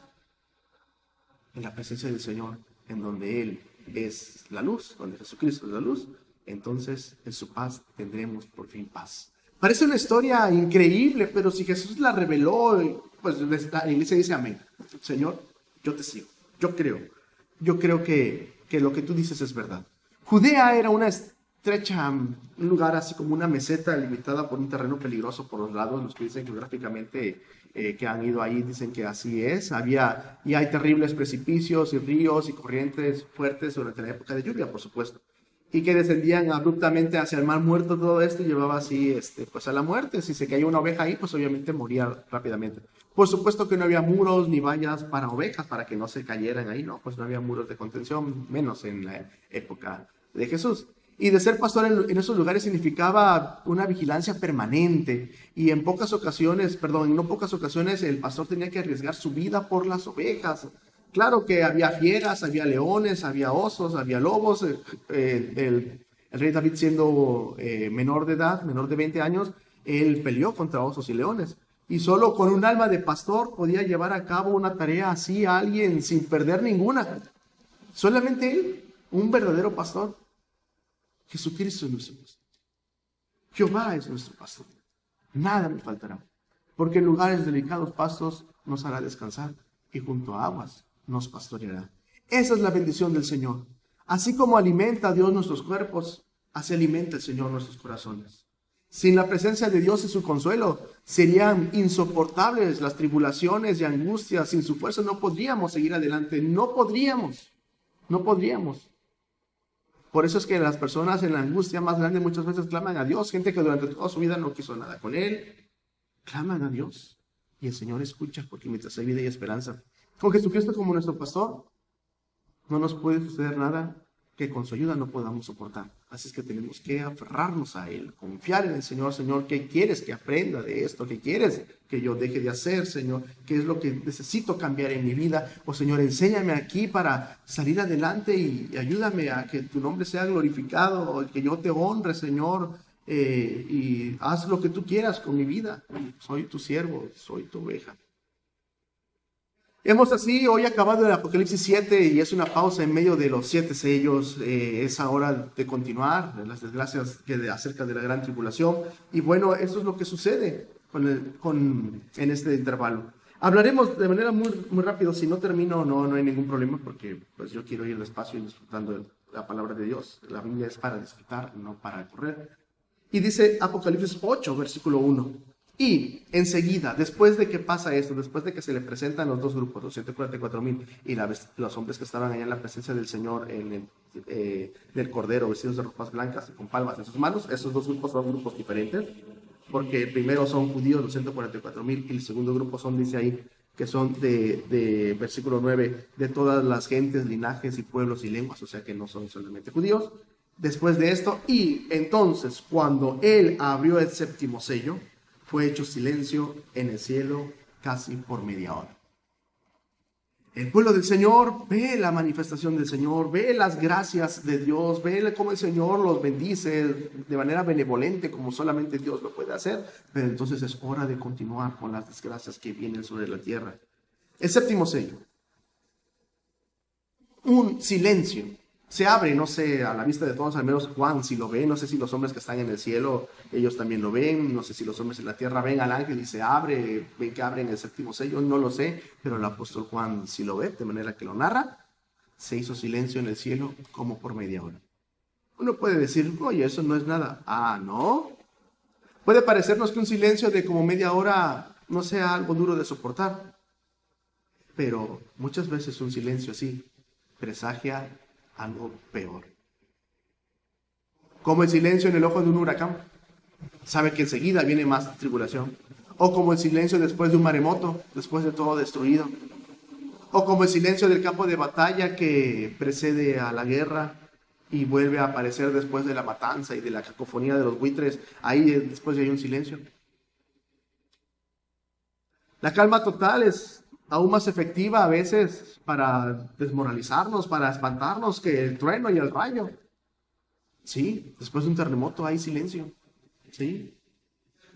En la presencia del Señor, en donde Él es la luz, donde Jesucristo es la luz, entonces en su paz tendremos por fin paz. Parece una historia increíble, pero si Jesús la reveló, pues la iglesia dice amén. Señor, yo te sigo, yo creo que lo que tú dices es verdad. Judea era una estrecha, un lugar así como una meseta limitada por un terreno peligroso por los lados. Los que dicen geográficamente que han ido ahí dicen que así es. Y hay terribles precipicios y ríos y corrientes fuertes durante la época de lluvia, por supuesto. Y que descendían abruptamente hacia el mar muerto. Todo esto llevaba así pues a la muerte. Si se caía una oveja ahí, pues obviamente moría rápidamente. Por supuesto que no había muros ni vallas para ovejas para que no se cayeran ahí, no, pues no había muros de contención, menos en la época de Jesús. Y de ser pastor en esos lugares significaba una vigilancia permanente. Y no pocas ocasiones el pastor tenía que arriesgar su vida por las ovejas. Claro que había fieras, había leones, había osos, había lobos. El rey David, siendo menor de edad, menor de 20 años, él peleó contra osos y leones. Y solo con un alma de pastor podía llevar a cabo una tarea así a alguien sin perder ninguna. Solamente él, un verdadero pastor. Jesucristo es nuestro pastor. Jehová es nuestro pastor. Nada me faltará. Porque en lugares delicados pastos nos hará descansar y junto a aguas nos pastoreará. Esa es la bendición del Señor. Así como alimenta a Dios nuestros cuerpos, así alimenta el Señor nuestros corazones. Sin la presencia de Dios y su consuelo, serían insoportables las tribulaciones y angustias. Sin su fuerza no podríamos seguir adelante. No podríamos. Por eso es que las personas en la angustia más grande muchas veces claman a Dios. Gente que durante toda su vida no quiso nada con Él, claman a Dios. Y el Señor escucha, porque mientras hay vida y esperanza. Con Jesucristo como nuestro pastor, no nos puede suceder nada que con su ayuda no podamos soportar. Así es que tenemos que aferrarnos a Él, confiar en el Señor. Señor, ¿qué quieres que aprenda de esto? ¿Qué quieres que yo deje de hacer, Señor? ¿Qué es lo que necesito cambiar en mi vida? O Señor, enséñame aquí para salir adelante y ayúdame a que tu nombre sea glorificado, o que yo te honre, Señor, y haz lo que tú quieras con mi vida. Soy tu siervo, soy tu oveja. Hemos así hoy acabado el Apocalipsis 7 y es una pausa en medio de los 7 sellos. Es hora de continuar las desgracias acerca de la gran tribulación. Y bueno, eso es lo que sucede en este intervalo. Hablaremos de manera muy rápido. Si no termino, no hay ningún problema, porque pues yo quiero ir despacio y disfrutando de la palabra de Dios. La Biblia es para disfrutar, no para correr. Y dice Apocalipsis 8, versículo 1. Y enseguida, después de que pasa esto, después de que se le presentan los dos grupos, los 144,000 y los hombres que estaban allá en la presencia del Señor, del Cordero, vestidos de ropas blancas y con palmas en sus manos, esos dos grupos son grupos diferentes, porque el primero son judíos, los 144,000, y el segundo grupo son, dice ahí, que son de versículo 9, de todas las gentes, linajes y pueblos y lenguas, o sea que no son solamente judíos. Después de esto, y entonces cuando él abrió el séptimo sello, fue hecho silencio en el cielo casi por media hora. El pueblo del Señor ve la manifestación del Señor, ve las gracias de Dios, ve cómo el Señor los bendice de manera benevolente, como solamente Dios lo puede hacer. Pero entonces es hora de continuar con las desgracias que vienen sobre la tierra. El séptimo sello. Un silencio. Se abre, no sé, a la vista de todos, al menos Juan si lo ve, no sé si los hombres que están en el cielo, ellos también lo ven, no sé si los hombres en la tierra ven al ángel y se abre, ven que abre en el séptimo sello, no lo sé, pero el apóstol Juan sí lo ve, de manera que lo narra. Se hizo silencio en el cielo como por media hora. Uno puede decir, oye, eso no es nada. Ah, ¿no? Puede parecernos que un silencio de como media hora no sea algo duro de soportar, pero muchas veces un silencio así presagia algo peor. Como el silencio en el ojo de un huracán, sabe que enseguida viene más tribulación. O como el silencio después de un maremoto, después de todo destruido. O como el silencio del campo de batalla que precede a la guerra y vuelve a aparecer después de la matanza y de la cacofonía de los buitres. Ahí después hay un silencio. La calma total es aún más efectiva a veces para desmoralizarnos, para espantarnos que el trueno y el rayo. Sí, después de un terremoto hay silencio. Sí.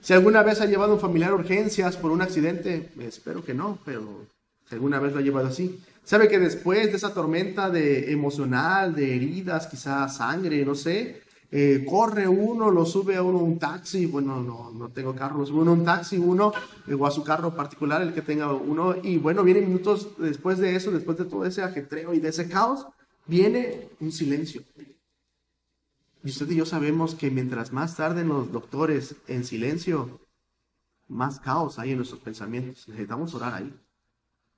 Si alguna vez ha llevado a un familiar a urgencias por un accidente, espero que no, pero si alguna vez lo ha llevado así, sabe que después de esa tormenta emocional, de heridas, quizás sangre, no sé, corre uno, lo sube a uno un taxi, bueno, no tengo carro, lo sube uno a un taxi, o a su carro particular, el que tenga uno, y bueno, viene minutos después de eso, después de todo ese ajetreo y de ese caos, viene un silencio. Y usted y yo sabemos que mientras más tarden los doctores en silencio, más caos hay en nuestros pensamientos. Necesitamos orar ahí.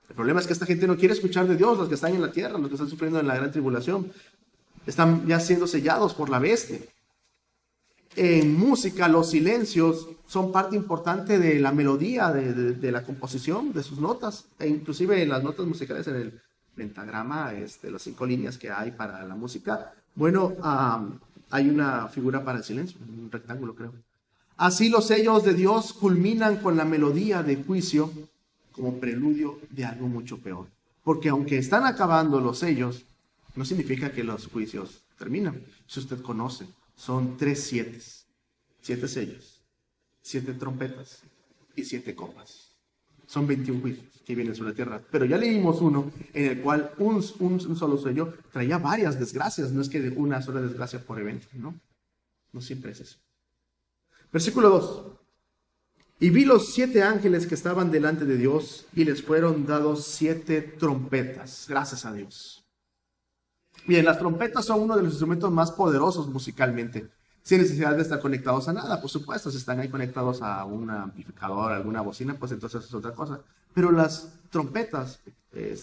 El problema es que esta gente no quiere escuchar de Dios, los que están en la tierra, los que están sufriendo en la gran tribulación. Están ya siendo sellados por la bestia. En música, los silencios son parte importante de la melodía, de la composición, de sus notas. E inclusive en las notas musicales, en el pentagrama, las 5 líneas que hay para la música, bueno, hay una figura para el silencio, un rectángulo creo. Así los sellos de Dios culminan con la melodía de juicio como preludio de algo mucho peor. Porque aunque están acabando los sellos, no significa que los juicios terminan. Si usted conoce, son 3 7s, 7 sellos, 7 trompetas y 7 copas. Son 21 juicios que vienen sobre la tierra. Pero ya leímos uno en el cual un solo sello traía varias desgracias. No es que una sola desgracia por evento, ¿no? No siempre es eso. Versículo 2. Y vi los 7 ángeles que estaban delante de Dios y les fueron dados 7 trompetas. Gracias a Dios. Bien, las trompetas son uno de los instrumentos más poderosos musicalmente. sin necesidad de estar conectados a nada, por supuesto. Si están ahí conectados a un amplificador, a alguna bocina, pues entonces es otra cosa. Pero las trompetas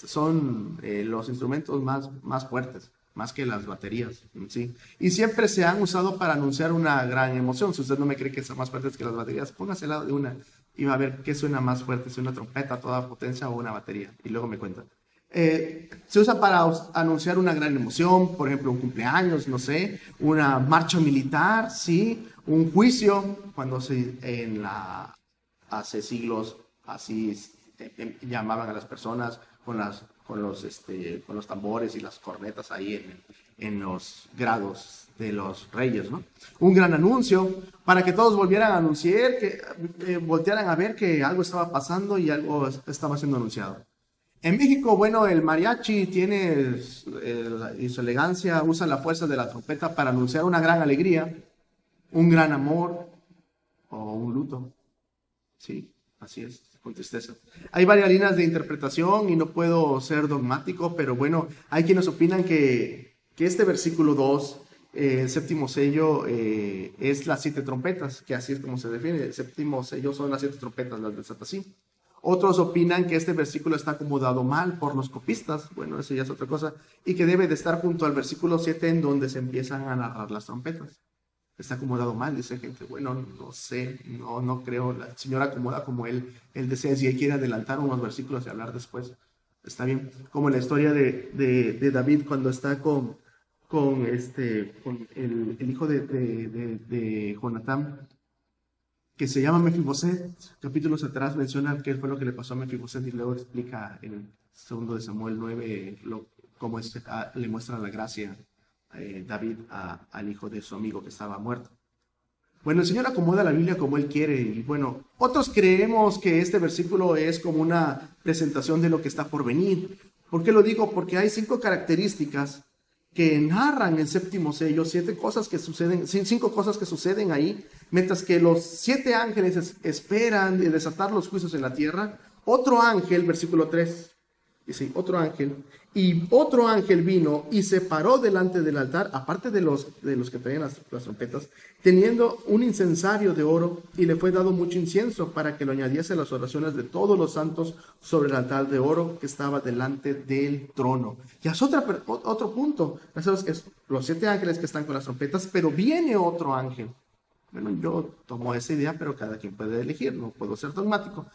son los instrumentos más fuertes, más que las baterías, ¿sí? Y siempre se han usado para anunciar una gran emoción. Si usted no me cree que son más fuertes que las baterías, póngase al lado de una y va a ver qué suena más fuerte, si una trompeta a toda potencia o una batería. Y luego me cuenta. Se usa para anunciar una gran emoción, por ejemplo, un cumpleaños, no sé, una marcha militar, ¿sí? Un juicio, cuando hace siglos así llamaban a las personas con los tambores y las cornetas ahí en los grados de los reyes, ¿no? Un gran anuncio para que todos volvieran a anunciar, que voltearan a ver que algo estaba pasando y algo estaba siendo anunciado. En México, bueno, el mariachi tiene y su elegancia, usa la fuerza de la trompeta para anunciar una gran alegría, un gran amor o un luto. Sí, así es, con tristeza. Hay varias líneas de interpretación y no puedo ser dogmático, pero bueno, hay quienes opinan que este versículo 2, el séptimo sello, es las 7 trompetas, que así es como se define. El séptimo sello son las 7 trompetas, las del Satasí. Otros opinan que este versículo está acomodado mal por los copistas, bueno, eso ya es otra cosa, y que debe de estar junto al versículo 7 en donde se empiezan a narrar las trompetas. Está acomodado mal, dice gente, bueno, no sé, no creo, el Señor acomoda como Él desea, si Él quiere adelantar unos versículos y hablar después, está bien, como en la historia de David cuando está con el hijo de Jonatán, que se llama Mefiboset. Capítulos atrás menciona qué fue lo que le pasó a Mefiboset y luego explica en el 2 de Samuel 9 cómo le muestra la gracia David al hijo de su amigo que estaba muerto. Bueno, el Señor acomoda la Biblia como Él quiere y bueno, otros creemos que este versículo es como una presentación de lo que está por venir. ¿Por qué lo digo? Porque hay 5 características que narran el séptimo sello, 5 cosas que suceden ahí, mientras que los 7 ángeles esperan de desatar los juicios en la tierra. Otro ángel, versículo 3, dice, otro ángel vino y se paró delante del altar, aparte de los que traían las trompetas, teniendo un incensario de oro, y le fue dado mucho incienso para que lo añadiese a las oraciones de todos los santos sobre el altar de oro que estaba delante del trono. Ya es otro punto. Sabes que es los 7 ángeles que están con las trompetas, pero viene otro ángel. Bueno, yo tomo esa idea, pero cada quien puede elegir, no puedo ser dogmático,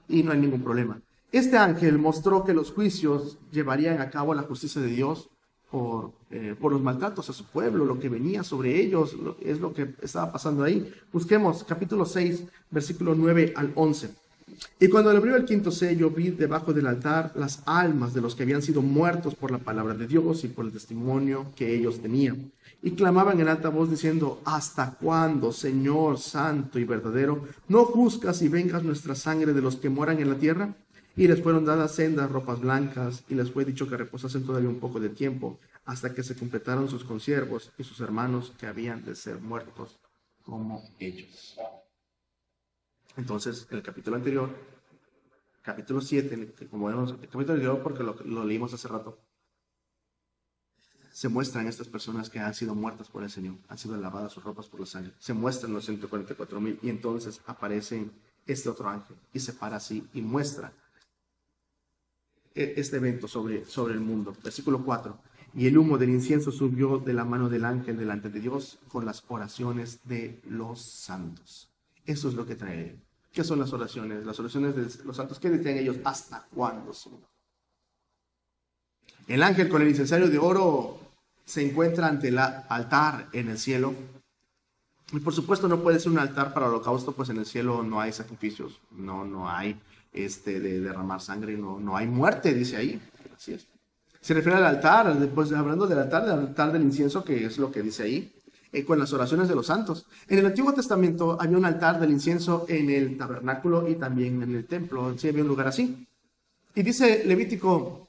y no hay ningún problema. Este ángel mostró que los juicios llevarían a cabo la justicia de Dios por los maltratos a su pueblo, lo que venía sobre ellos, es lo que estaba pasando ahí. Busquemos capítulo 6, versículo 9 al 11. Y cuando le abrió el 5º sello, vi debajo del altar las almas de los que habían sido muertos por la palabra de Dios y por el testimonio que ellos tenían. Y clamaban en alta voz diciendo, ¿hasta cuándo, Señor santo y verdadero, no juzgas y vengas nuestra sangre de los que moran en la tierra? Y les fueron dadas sendas ropas blancas, y les fue dicho que reposasen todavía un poco de tiempo, hasta que se completaron sus consiervos y sus hermanos que habían de ser muertos como ellos. Entonces, en el capítulo anterior, capítulo 7, como vemos, el capítulo anterior porque lo leímos hace rato, se muestran estas personas que han sido muertas por el Señor, han sido lavadas sus ropas por la sangre, se muestran los 144,000 y entonces aparece este otro ángel y se para así y muestra este evento sobre el mundo. Versículo 4. Y el humo del incienso subió de la mano del ángel delante de Dios con las oraciones de los santos. Eso es lo que trae. ¿Qué son las oraciones? Las oraciones de los santos. ¿Qué decían ellos? ¿Hasta cuándo, Señor? El ángel con el incensario de oro se encuentra ante el altar en el cielo. Y por supuesto no puede ser un altar para holocausto, pues en el cielo no hay sacrificios, no hay de derramar sangre, no hay muerte, dice ahí. Así es. Se refiere al altar, después hablando del altar del incienso, que es lo que dice ahí, con las oraciones de los santos. En el Antiguo Testamento había un altar del incienso en el tabernáculo y también en el templo, sí había un lugar así. Y dice Levítico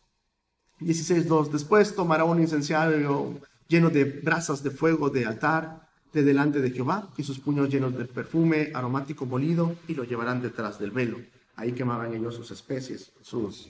16:2, después tomará un incensario lleno de brasas de fuego de altar de delante de Jehová y sus puños llenos de perfume aromático molido y lo llevarán detrás del velo. Ahí quemaban ellos sus especies, sus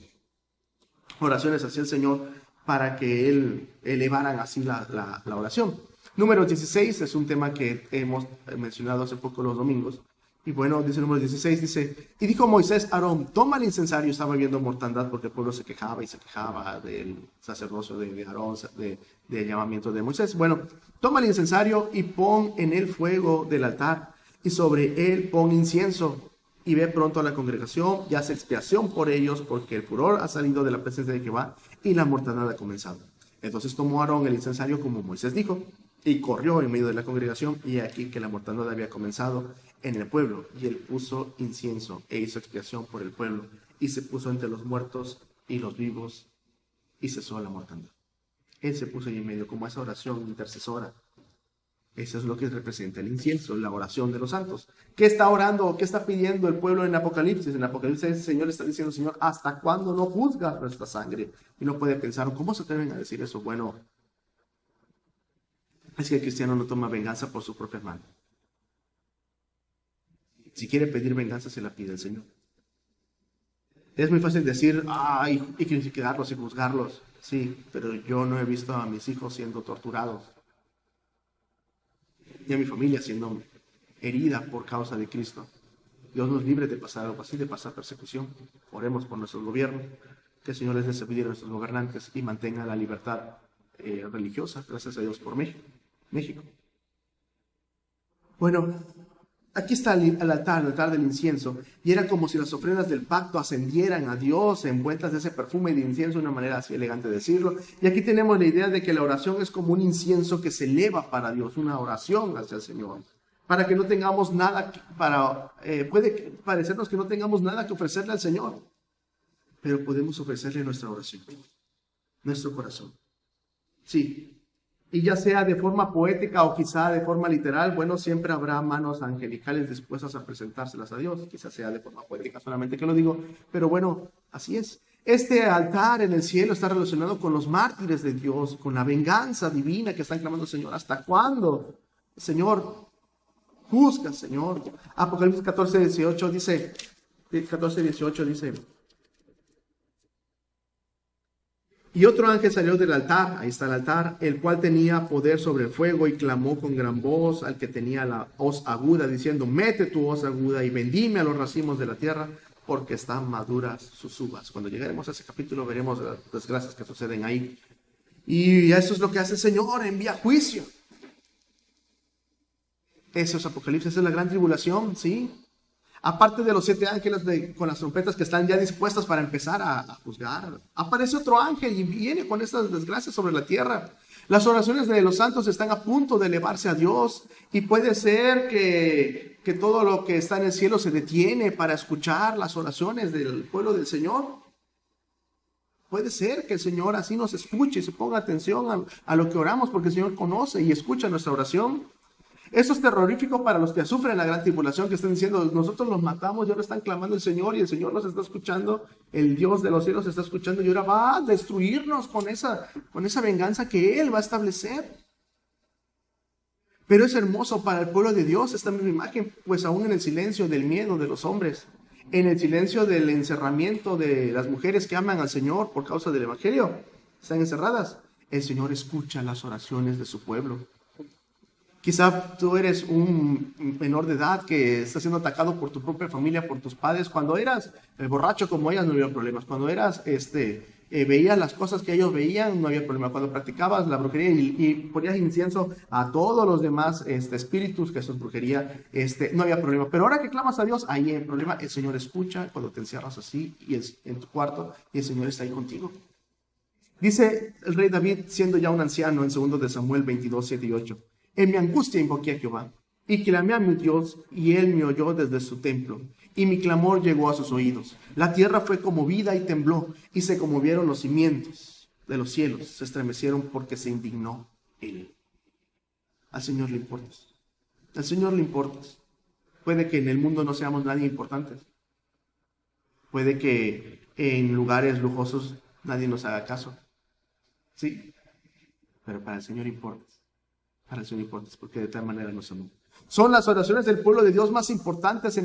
oraciones hacia el Señor para que Él elevaran así la oración. Números 16 es un tema que hemos mencionado hace poco los domingos. Y bueno, dice Números 16, dice, y dijo Moisés a Aarón, toma el incensario. Estaba viendo mortandad porque el pueblo se quejaba y se quejaba del sacerdocio de Aarón, del llamamiento de Moisés. Bueno, toma el incensario y pon en el fuego del altar, y sobre él pon incienso, y ve pronto a la congregación y hace expiación por ellos, porque el furor ha salido de la presencia de Jehová y la mortandad ha comenzado. Entonces tomó Aarón el incensario como Moisés dijo, y corrió en medio de la congregación, y aquí que la mortandad había comenzado en el pueblo, y él puso incienso e hizo expiación por el pueblo, y se puso entre los muertos y los vivos, y cesó la mortandad. Él se puso ahí en medio como esa oración intercesora. Eso es lo que representa el incienso, la oración de los santos. ¿Qué está orando? ¿Qué está pidiendo el pueblo en Apocalipsis? En Apocalipsis el Señor está diciendo, Señor, ¿hasta cuándo no juzgas nuestra sangre? Y uno puede pensar, ¿cómo se atreven a decir eso? Bueno, es que el cristiano no toma venganza por su propia mano. Si quiere pedir venganza, se la pide el Señor. Es muy fácil decir, y criticarlos y juzgarlos. Sí, pero yo no he visto a mis hijos siendo torturados, y a mi familia siendo herida por causa de Cristo. Dios nos libre de pasar algo así, de pasar persecución. Oremos por nuestro gobierno, que el Señor les dé sabiduría a nuestros gobernantes y mantenga la libertad religiosa. Gracias a Dios por México. Bueno, aquí está el altar del incienso, y era como si las ofrendas del pacto ascendieran a Dios envueltas de ese perfume de incienso, una manera así elegante de decirlo. Y aquí tenemos la idea de que la oración es como un incienso que se eleva para Dios, una oración hacia el Señor, para que no tengamos nada, puede parecernos que no tengamos nada que ofrecerle al Señor, pero podemos ofrecerle nuestra oración, nuestro corazón. Sí. Y ya sea de forma poética o quizá de forma literal, bueno, siempre habrá manos angelicales dispuestas a presentárselas a Dios. Quizá sea de forma poética solamente que lo digo, pero bueno, así es. Este altar en el cielo está relacionado con los mártires de Dios, con la venganza divina que están clamando, Señor, ¿hasta cuándo? Señor, juzga, Señor. Apocalipsis 14:18 dice, y otro ángel salió del altar, ahí está el altar, el cual tenía poder sobre el fuego, y clamó con gran voz al que tenía la hoz aguda, diciendo, mete tu hoz aguda y vendime a los racimos de la tierra, porque están maduras sus uvas. Cuando llegaremos a ese capítulo veremos las desgracias que suceden ahí. Y eso es lo que hace el Señor, envía juicio. Eso es Apocalipsis, esa es la gran tribulación, ¿sí? Aparte de los 7 ángeles con las trompetas que están ya dispuestas para empezar a juzgar, aparece otro ángel y viene con estas desgracias sobre la tierra. Las oraciones de los santos están a punto de elevarse a Dios, y puede ser que todo lo que está en el cielo se detiene para escuchar las oraciones del pueblo del Señor. Puede ser que el Señor así nos escuche y se ponga atención a lo que oramos, porque el Señor conoce y escucha nuestra oración. Eso es terrorífico para los que sufren la gran tribulación, que están diciendo, nosotros los matamos y ahora están clamando al Señor, y el Señor los está escuchando, el Dios de los cielos está escuchando, y ahora va a destruirnos con esa venganza que Él va a establecer. Pero es hermoso para el pueblo de Dios esta misma imagen, pues aún en el silencio del miedo de los hombres, en el silencio del encerramiento de las mujeres que aman al Señor por causa del Evangelio, están encerradas, el Señor escucha las oraciones de su pueblo. Quizá tú eres un menor de edad que está siendo atacado por tu propia familia, por tus padres. Cuando eras borracho como ellas no había problemas. Cuando eras, veías las cosas que ellos veían, no había problema. Cuando practicabas la brujería y ponías incienso a todos los demás espíritus, que eso es brujería, no había problema. Pero ahora que clamas a Dios, ahí hay problema. El Señor escucha cuando te encierras así y en tu cuarto, y el Señor está ahí contigo. Dice el rey David, siendo ya un anciano, en 2 de Samuel 22, 7 y 8. En mi angustia invoqué a Jehová, y clamé a mi Dios, y Él me oyó desde su templo, y mi clamor llegó a sus oídos. La tierra fue conmovida y tembló, y se conmovieron los cimientos de los cielos, se estremecieron porque se indignó Él. Al Señor le importas. Al Señor le importas. Puede que en el mundo no seamos nadie importantes. Puede que en lugares lujosos nadie nos haga caso. Sí, pero para el Señor importas. Para el Señor importas, porque de tal manera nos amó. Son las oraciones del pueblo de Dios más importantes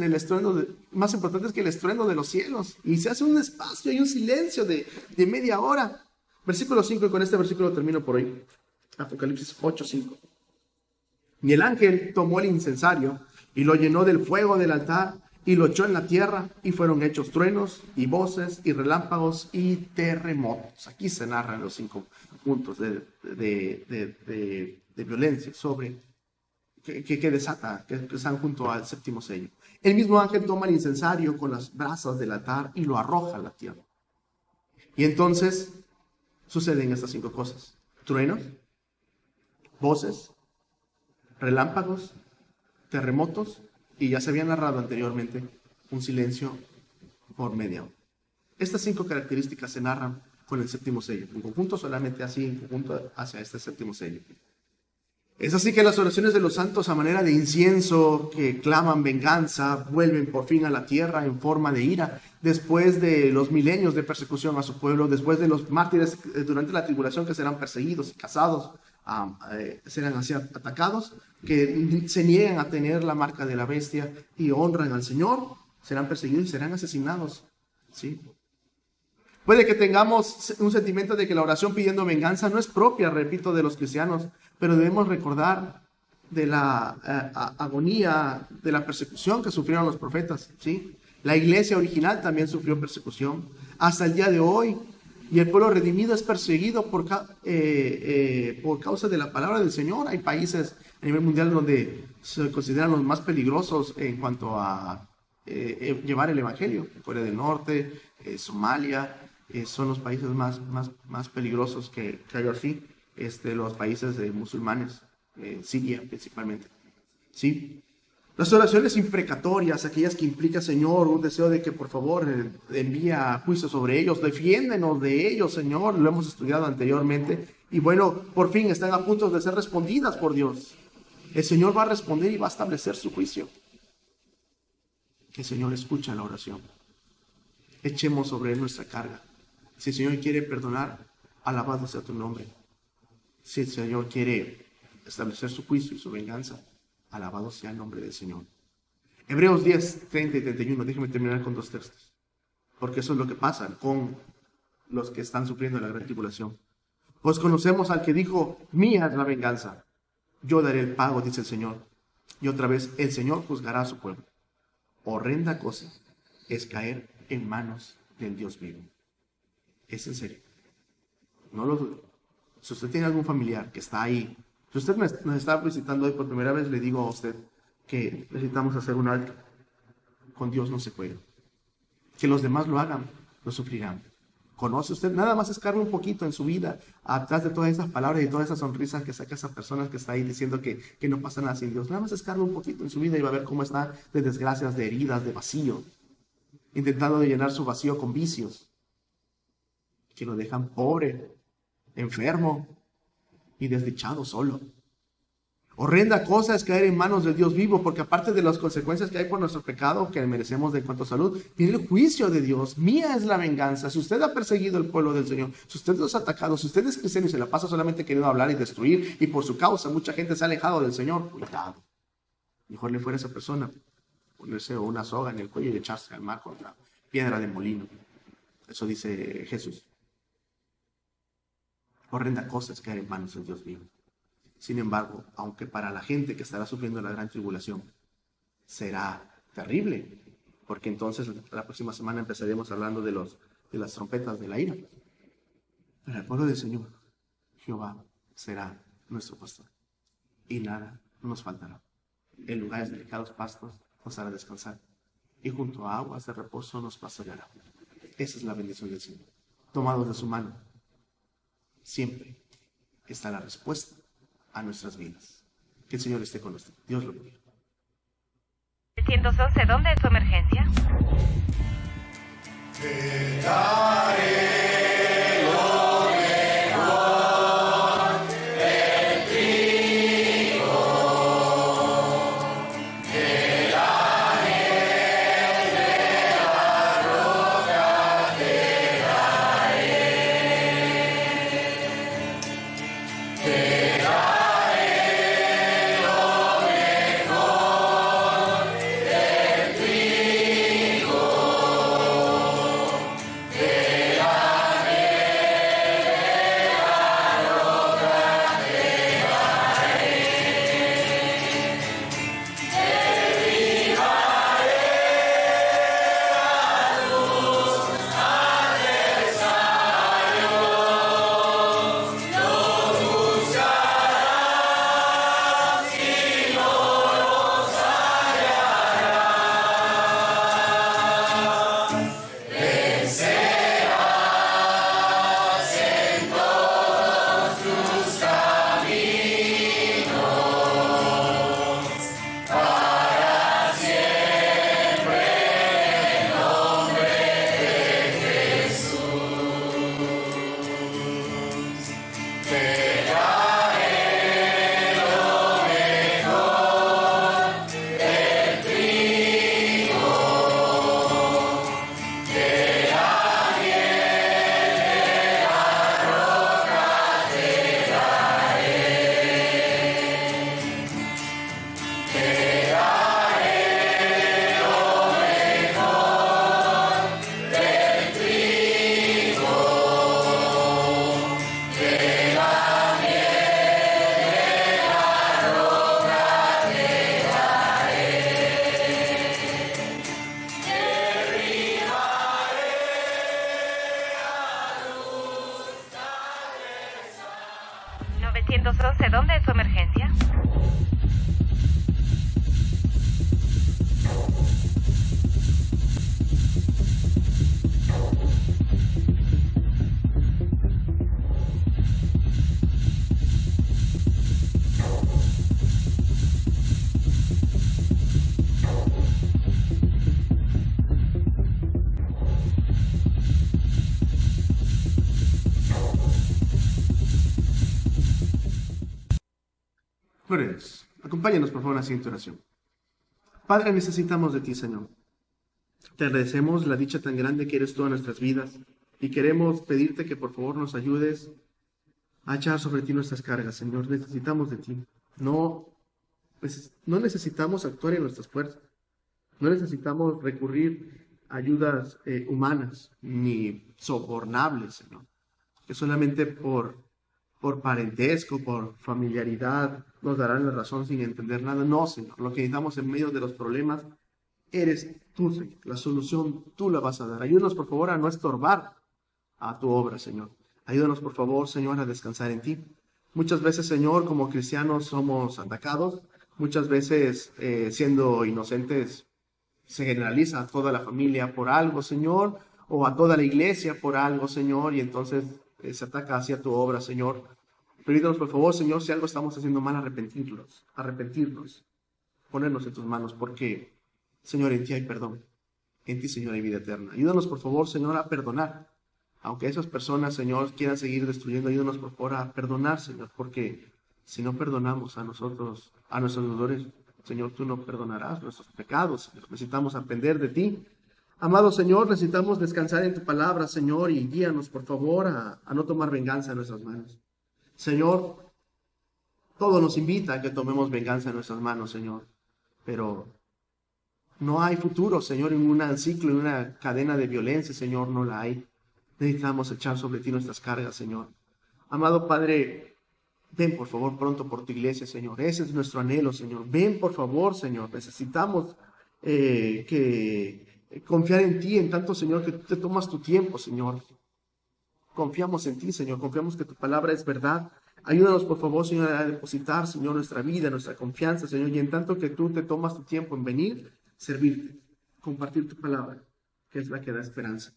más importantes que el estruendo de los cielos. Y se hace un espacio y un silencio de media hora. Versículo 5, y con este versículo termino por hoy. Apocalipsis 8:5. Y el ángel tomó el incensario y lo llenó del fuego del altar y lo echó en la tierra, y fueron hechos truenos y voces y relámpagos y terremotos. Aquí se narran los 5 puntos de violencia sobre que desata, que están junto al séptimo sello. El mismo ángel toma el incensario con las brasas del altar y lo arroja a la tierra. Y entonces suceden estas 5 cosas: truenos, voces, relámpagos, terremotos, y ya se había narrado anteriormente un silencio por media hora. Estas 5 características se narran con el séptimo sello, en conjunto, solamente así, en conjunto hacia este séptimo sello. Es así que las oraciones de los santos a manera de incienso que claman venganza vuelven por fin a la tierra en forma de ira, después de los milenios de persecución a su pueblo, después de los mártires durante la tribulación que serán perseguidos y cazados, serán así atacados, que se niegan a tener la marca de la bestia y honran al Señor, serán perseguidos y serán asesinados. ¿Sí? Puede que tengamos un sentimiento de que la oración pidiendo venganza no es propia, repito, de los cristianos, pero debemos recordar de la agonía, de la persecución que sufrieron los profetas. ¿Sí? La iglesia original también sufrió persecución hasta el día de hoy. Y el pueblo redimido es perseguido por causa de la palabra del Señor. Hay países a nivel mundial donde se consideran los más peligrosos en cuanto a llevar el evangelio. Corea del Norte, Somalia, son los países más peligrosos que hay así. Los países musulmanes, Siria principalmente. ¿Sí? Las oraciones imprecatorias, aquellas que implica, Señor, un deseo de que por favor envía juicio sobre ellos, defiéndenos de ellos, Señor, lo hemos estudiado anteriormente, y bueno, por fin están a punto de ser respondidas por Dios. El Señor va a responder y va a establecer su juicio. Que el Señor escucha la oración. Echemos sobre Él nuestra carga. Si el Señor quiere perdonar, alabado sea tu nombre. Si el Señor quiere establecer su juicio y su venganza, alabado sea el nombre del Señor. Hebreos 10, 30 y 31. Déjenme terminar con 2 textos. Porque eso es lo que pasa con los que están sufriendo la gran tribulación. Pues conocemos al que dijo, mía es la venganza. Yo daré el pago, dice el Señor. Y otra vez, el Señor juzgará a su pueblo. Horrenda cosa es caer en manos del Dios vivo. Es en serio. No lo dudo. Si usted tiene algún familiar que está ahí, si usted nos está visitando hoy por primera vez, le digo a usted que necesitamos hacer un alto. Con Dios no se juega. Que los demás lo hagan, lo sufrirán. ¿Conoce usted? Nada más escarbe un poquito en su vida, atrás de todas esas palabras y todas esas sonrisas que saca esa persona que está ahí diciendo que no pasa nada sin Dios. Nada más escarbe un poquito en su vida y va a ver cómo está de desgracias, de heridas, de vacío. Intentando de llenar su vacío con vicios. Que lo dejan pobre, enfermo y desdichado solo. Horrenda cosa es caer en manos del Dios vivo, porque aparte de las consecuencias que hay por nuestro pecado, que merecemos en cuanto a salud, viene el juicio de Dios. Mía es la venganza. Si usted ha perseguido al pueblo del Señor, si usted los ha atacado, si usted es cristiano y se la pasa solamente queriendo hablar y destruir, y por su causa mucha gente se ha alejado del Señor, cuidado. Mejor le fuera a esa persona ponerse una soga en el cuello y echarse al mar con la piedra de molino. Eso dice Jesús. Horrenda cosa es caer en manos del Dios vivo. Sin embargo, aunque para la gente que estará sufriendo la gran tribulación será terrible, porque entonces la próxima semana empezaremos hablando de las trompetas de la ira. Para el pueblo del Señor, Jehová será nuestro pastor y nada nos faltará. En lugares de delicados pastos nos hará descansar y junto a aguas de reposo nos pastoreará. Esa es la bendición del Señor. Tomados de su mano, siempre está la respuesta a nuestras vidas. Que el Señor esté con nosotros. Dios lo bendiga. 912, ¿dónde es su emergencia? Gloria a Dios. Acompáñanos, por favor, a la siguiente oración. Padre, necesitamos de ti, Señor. Te agradecemos la dicha tan grande que eres tú en nuestras vidas y queremos pedirte que por favor nos ayudes a echar sobre ti nuestras cargas, Señor. Necesitamos de ti. No necesitamos actuar en nuestras fuerzas. No necesitamos recurrir a ayudas humanas ni sobornables, Señor. Que solamente por parentesco, por familiaridad, nos darán la razón sin entender nada. No, Señor. Lo que necesitamos en medio de los problemas eres tú, Señor. La solución tú la vas a dar. Ayúdanos, por favor, a no estorbar a tu obra, Señor. Ayúdanos, por favor, Señor, a descansar en ti. Muchas veces, Señor, como cristianos somos atacados. Muchas veces, siendo inocentes, se generaliza a toda la familia por algo, Señor, o a toda la iglesia por algo, Señor, y entonces se ataca hacia tu obra, Señor. Permítanos, por favor, Señor, si algo estamos haciendo mal, arrepentirnos, ponernos en tus manos, porque, Señor, en ti hay perdón. En ti, Señor, hay vida eterna. Ayúdanos, por favor, Señor, a perdonar. Aunque esas personas, Señor, quieran seguir destruyendo, ayúdanos, por favor, a perdonar, Señor, porque si no perdonamos a nosotros, a nuestros deudores, Señor, tú no perdonarás nuestros pecados, Señor. Necesitamos aprender de ti. Amado Señor, necesitamos descansar en tu palabra, Señor, y guíanos, por favor, a no tomar venganza en nuestras manos. Señor, todo nos invita a que tomemos venganza en nuestras manos, Señor, pero no hay futuro, Señor, en un ciclo, en una cadena de violencia, Señor, no la hay. Necesitamos echar sobre ti nuestras cargas, Señor. Amado Padre, ven, por favor, pronto por tu iglesia, Señor. Ese es nuestro anhelo, Señor. Ven, por favor, Señor. Necesitamos confiar en ti, en tanto, Señor, que tú te tomas tu tiempo, Señor. Confiamos en ti, Señor. Confiamos que tu palabra es verdad. Ayúdanos, por favor, Señor, a depositar, Señor, nuestra vida, nuestra confianza, Señor. Y en tanto que tú te tomas tu tiempo en venir, servirte, compartir tu palabra, que es la que da esperanza.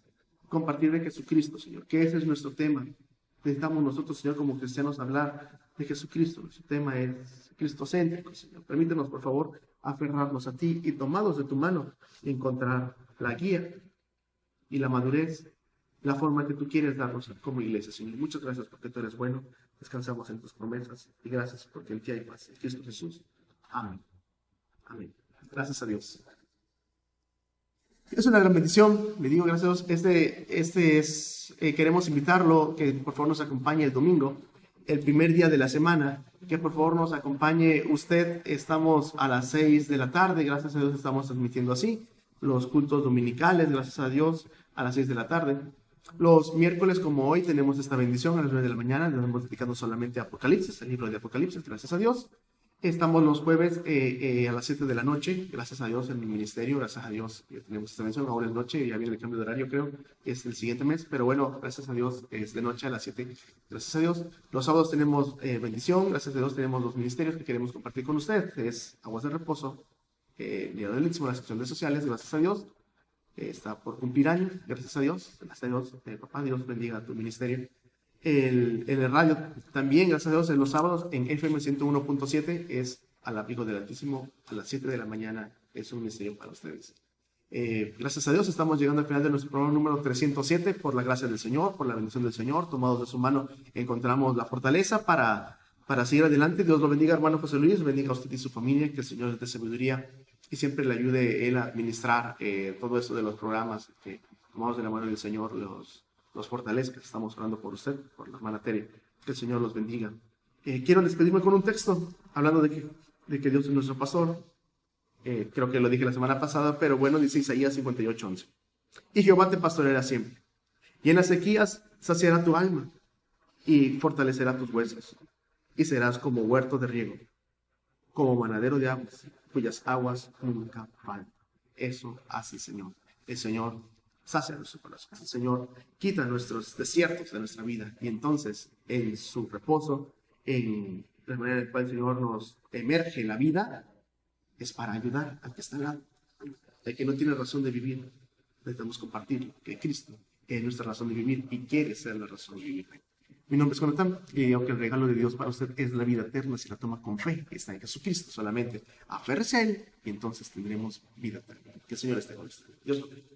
Compartir de Jesucristo, Señor, que ese es nuestro tema. Necesitamos nosotros, Señor, como cristianos, hablar de Jesucristo. Nuestro tema es cristocéntrico, Señor. Permítenos, por favor, aferrarnos a ti y tomados de tu mano, encontrar la guía y la madurez, la forma que tú quieres darnos como iglesia, Señor. Muchas gracias porque tú eres bueno. Descansamos en tus promesas y gracias porque en ti hay paz. En Cristo Jesús. Amén. Amén. Gracias a Dios. Es una gran bendición, le digo gracias a Dios. Queremos invitarlo, que por favor nos acompañe el domingo, el primer día de la semana, que por favor nos acompañe usted. Estamos a las 6 de la tarde, gracias a Dios estamos transmitiendo así, los cultos dominicales, gracias a Dios, a las 6 de la tarde. Los miércoles, como hoy, tenemos esta bendición a las 9 de la mañana, nos estamos dedicando solamente a Apocalipsis, el libro de Apocalipsis, gracias a Dios. Estamos los jueves a las 7 de la noche, gracias a Dios en mi ministerio, gracias a Dios tenemos esta bendición. Ahora es noche, ya viene el cambio de horario, creo, es el siguiente mes, pero bueno, gracias a Dios es de noche a las 7, gracias a Dios. Los sábados tenemos bendición, gracias a Dios tenemos los ministerios que queremos compartir con usted, es Aguas de Reposo, Día del Istmo, la sección de sociales, gracias a Dios, está por cumplir años, gracias a Dios, papá, Dios bendiga tu ministerio. En el radio también, gracias a Dios, en los sábados en FM 101.7 es al abrigo del Altísimo a las 7 de la mañana, es un ministerio para ustedes. Gracias a Dios estamos llegando al final de nuestro programa número 307, por la gracia del Señor, por la bendición del Señor, tomados de su mano encontramos la fortaleza para seguir adelante. Dios lo bendiga, hermano José Luis, bendiga a usted y su familia, que el Señor les dé sabiduría y siempre le ayude él a administrar todo eso de los programas que tomados de la mano del Señor los fortalezca. Estamos orando por usted, por la hermana Tere, que el Señor los bendiga. Quiero despedirme con un texto, hablando de que Dios es nuestro pastor. Creo que lo dije la semana pasada, pero bueno, dice Isaías 58:11. Y Jehová te pastoreará siempre, y en las sequías saciará tu alma, y fortalecerá tus huesos, y serás como huerto de riego, como manadero de aguas, cuyas aguas nunca faltan. Eso hace el Señor. El Señor sacia nuestro corazón. El Señor quita nuestros desiertos de nuestra vida y entonces en su reposo, en la manera en la cual el Señor nos emerge en la vida, es para ayudar al que está al lado, al que no tiene razón de vivir. Necesitamos compartir que Cristo es nuestra razón de vivir y quiere ser la razón de vivir. Mi nombre es Jonathan y aunque el regalo de Dios para usted es la vida eterna, si la toma con fe, que está en Jesucristo, solamente aférrese a Él y entonces tendremos vida eterna. Que el Señor esté con usted. Dios lo bendiga.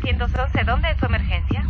912, ¿dónde es su emergencia?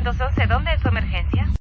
¿912, ¿dónde es su emergencia?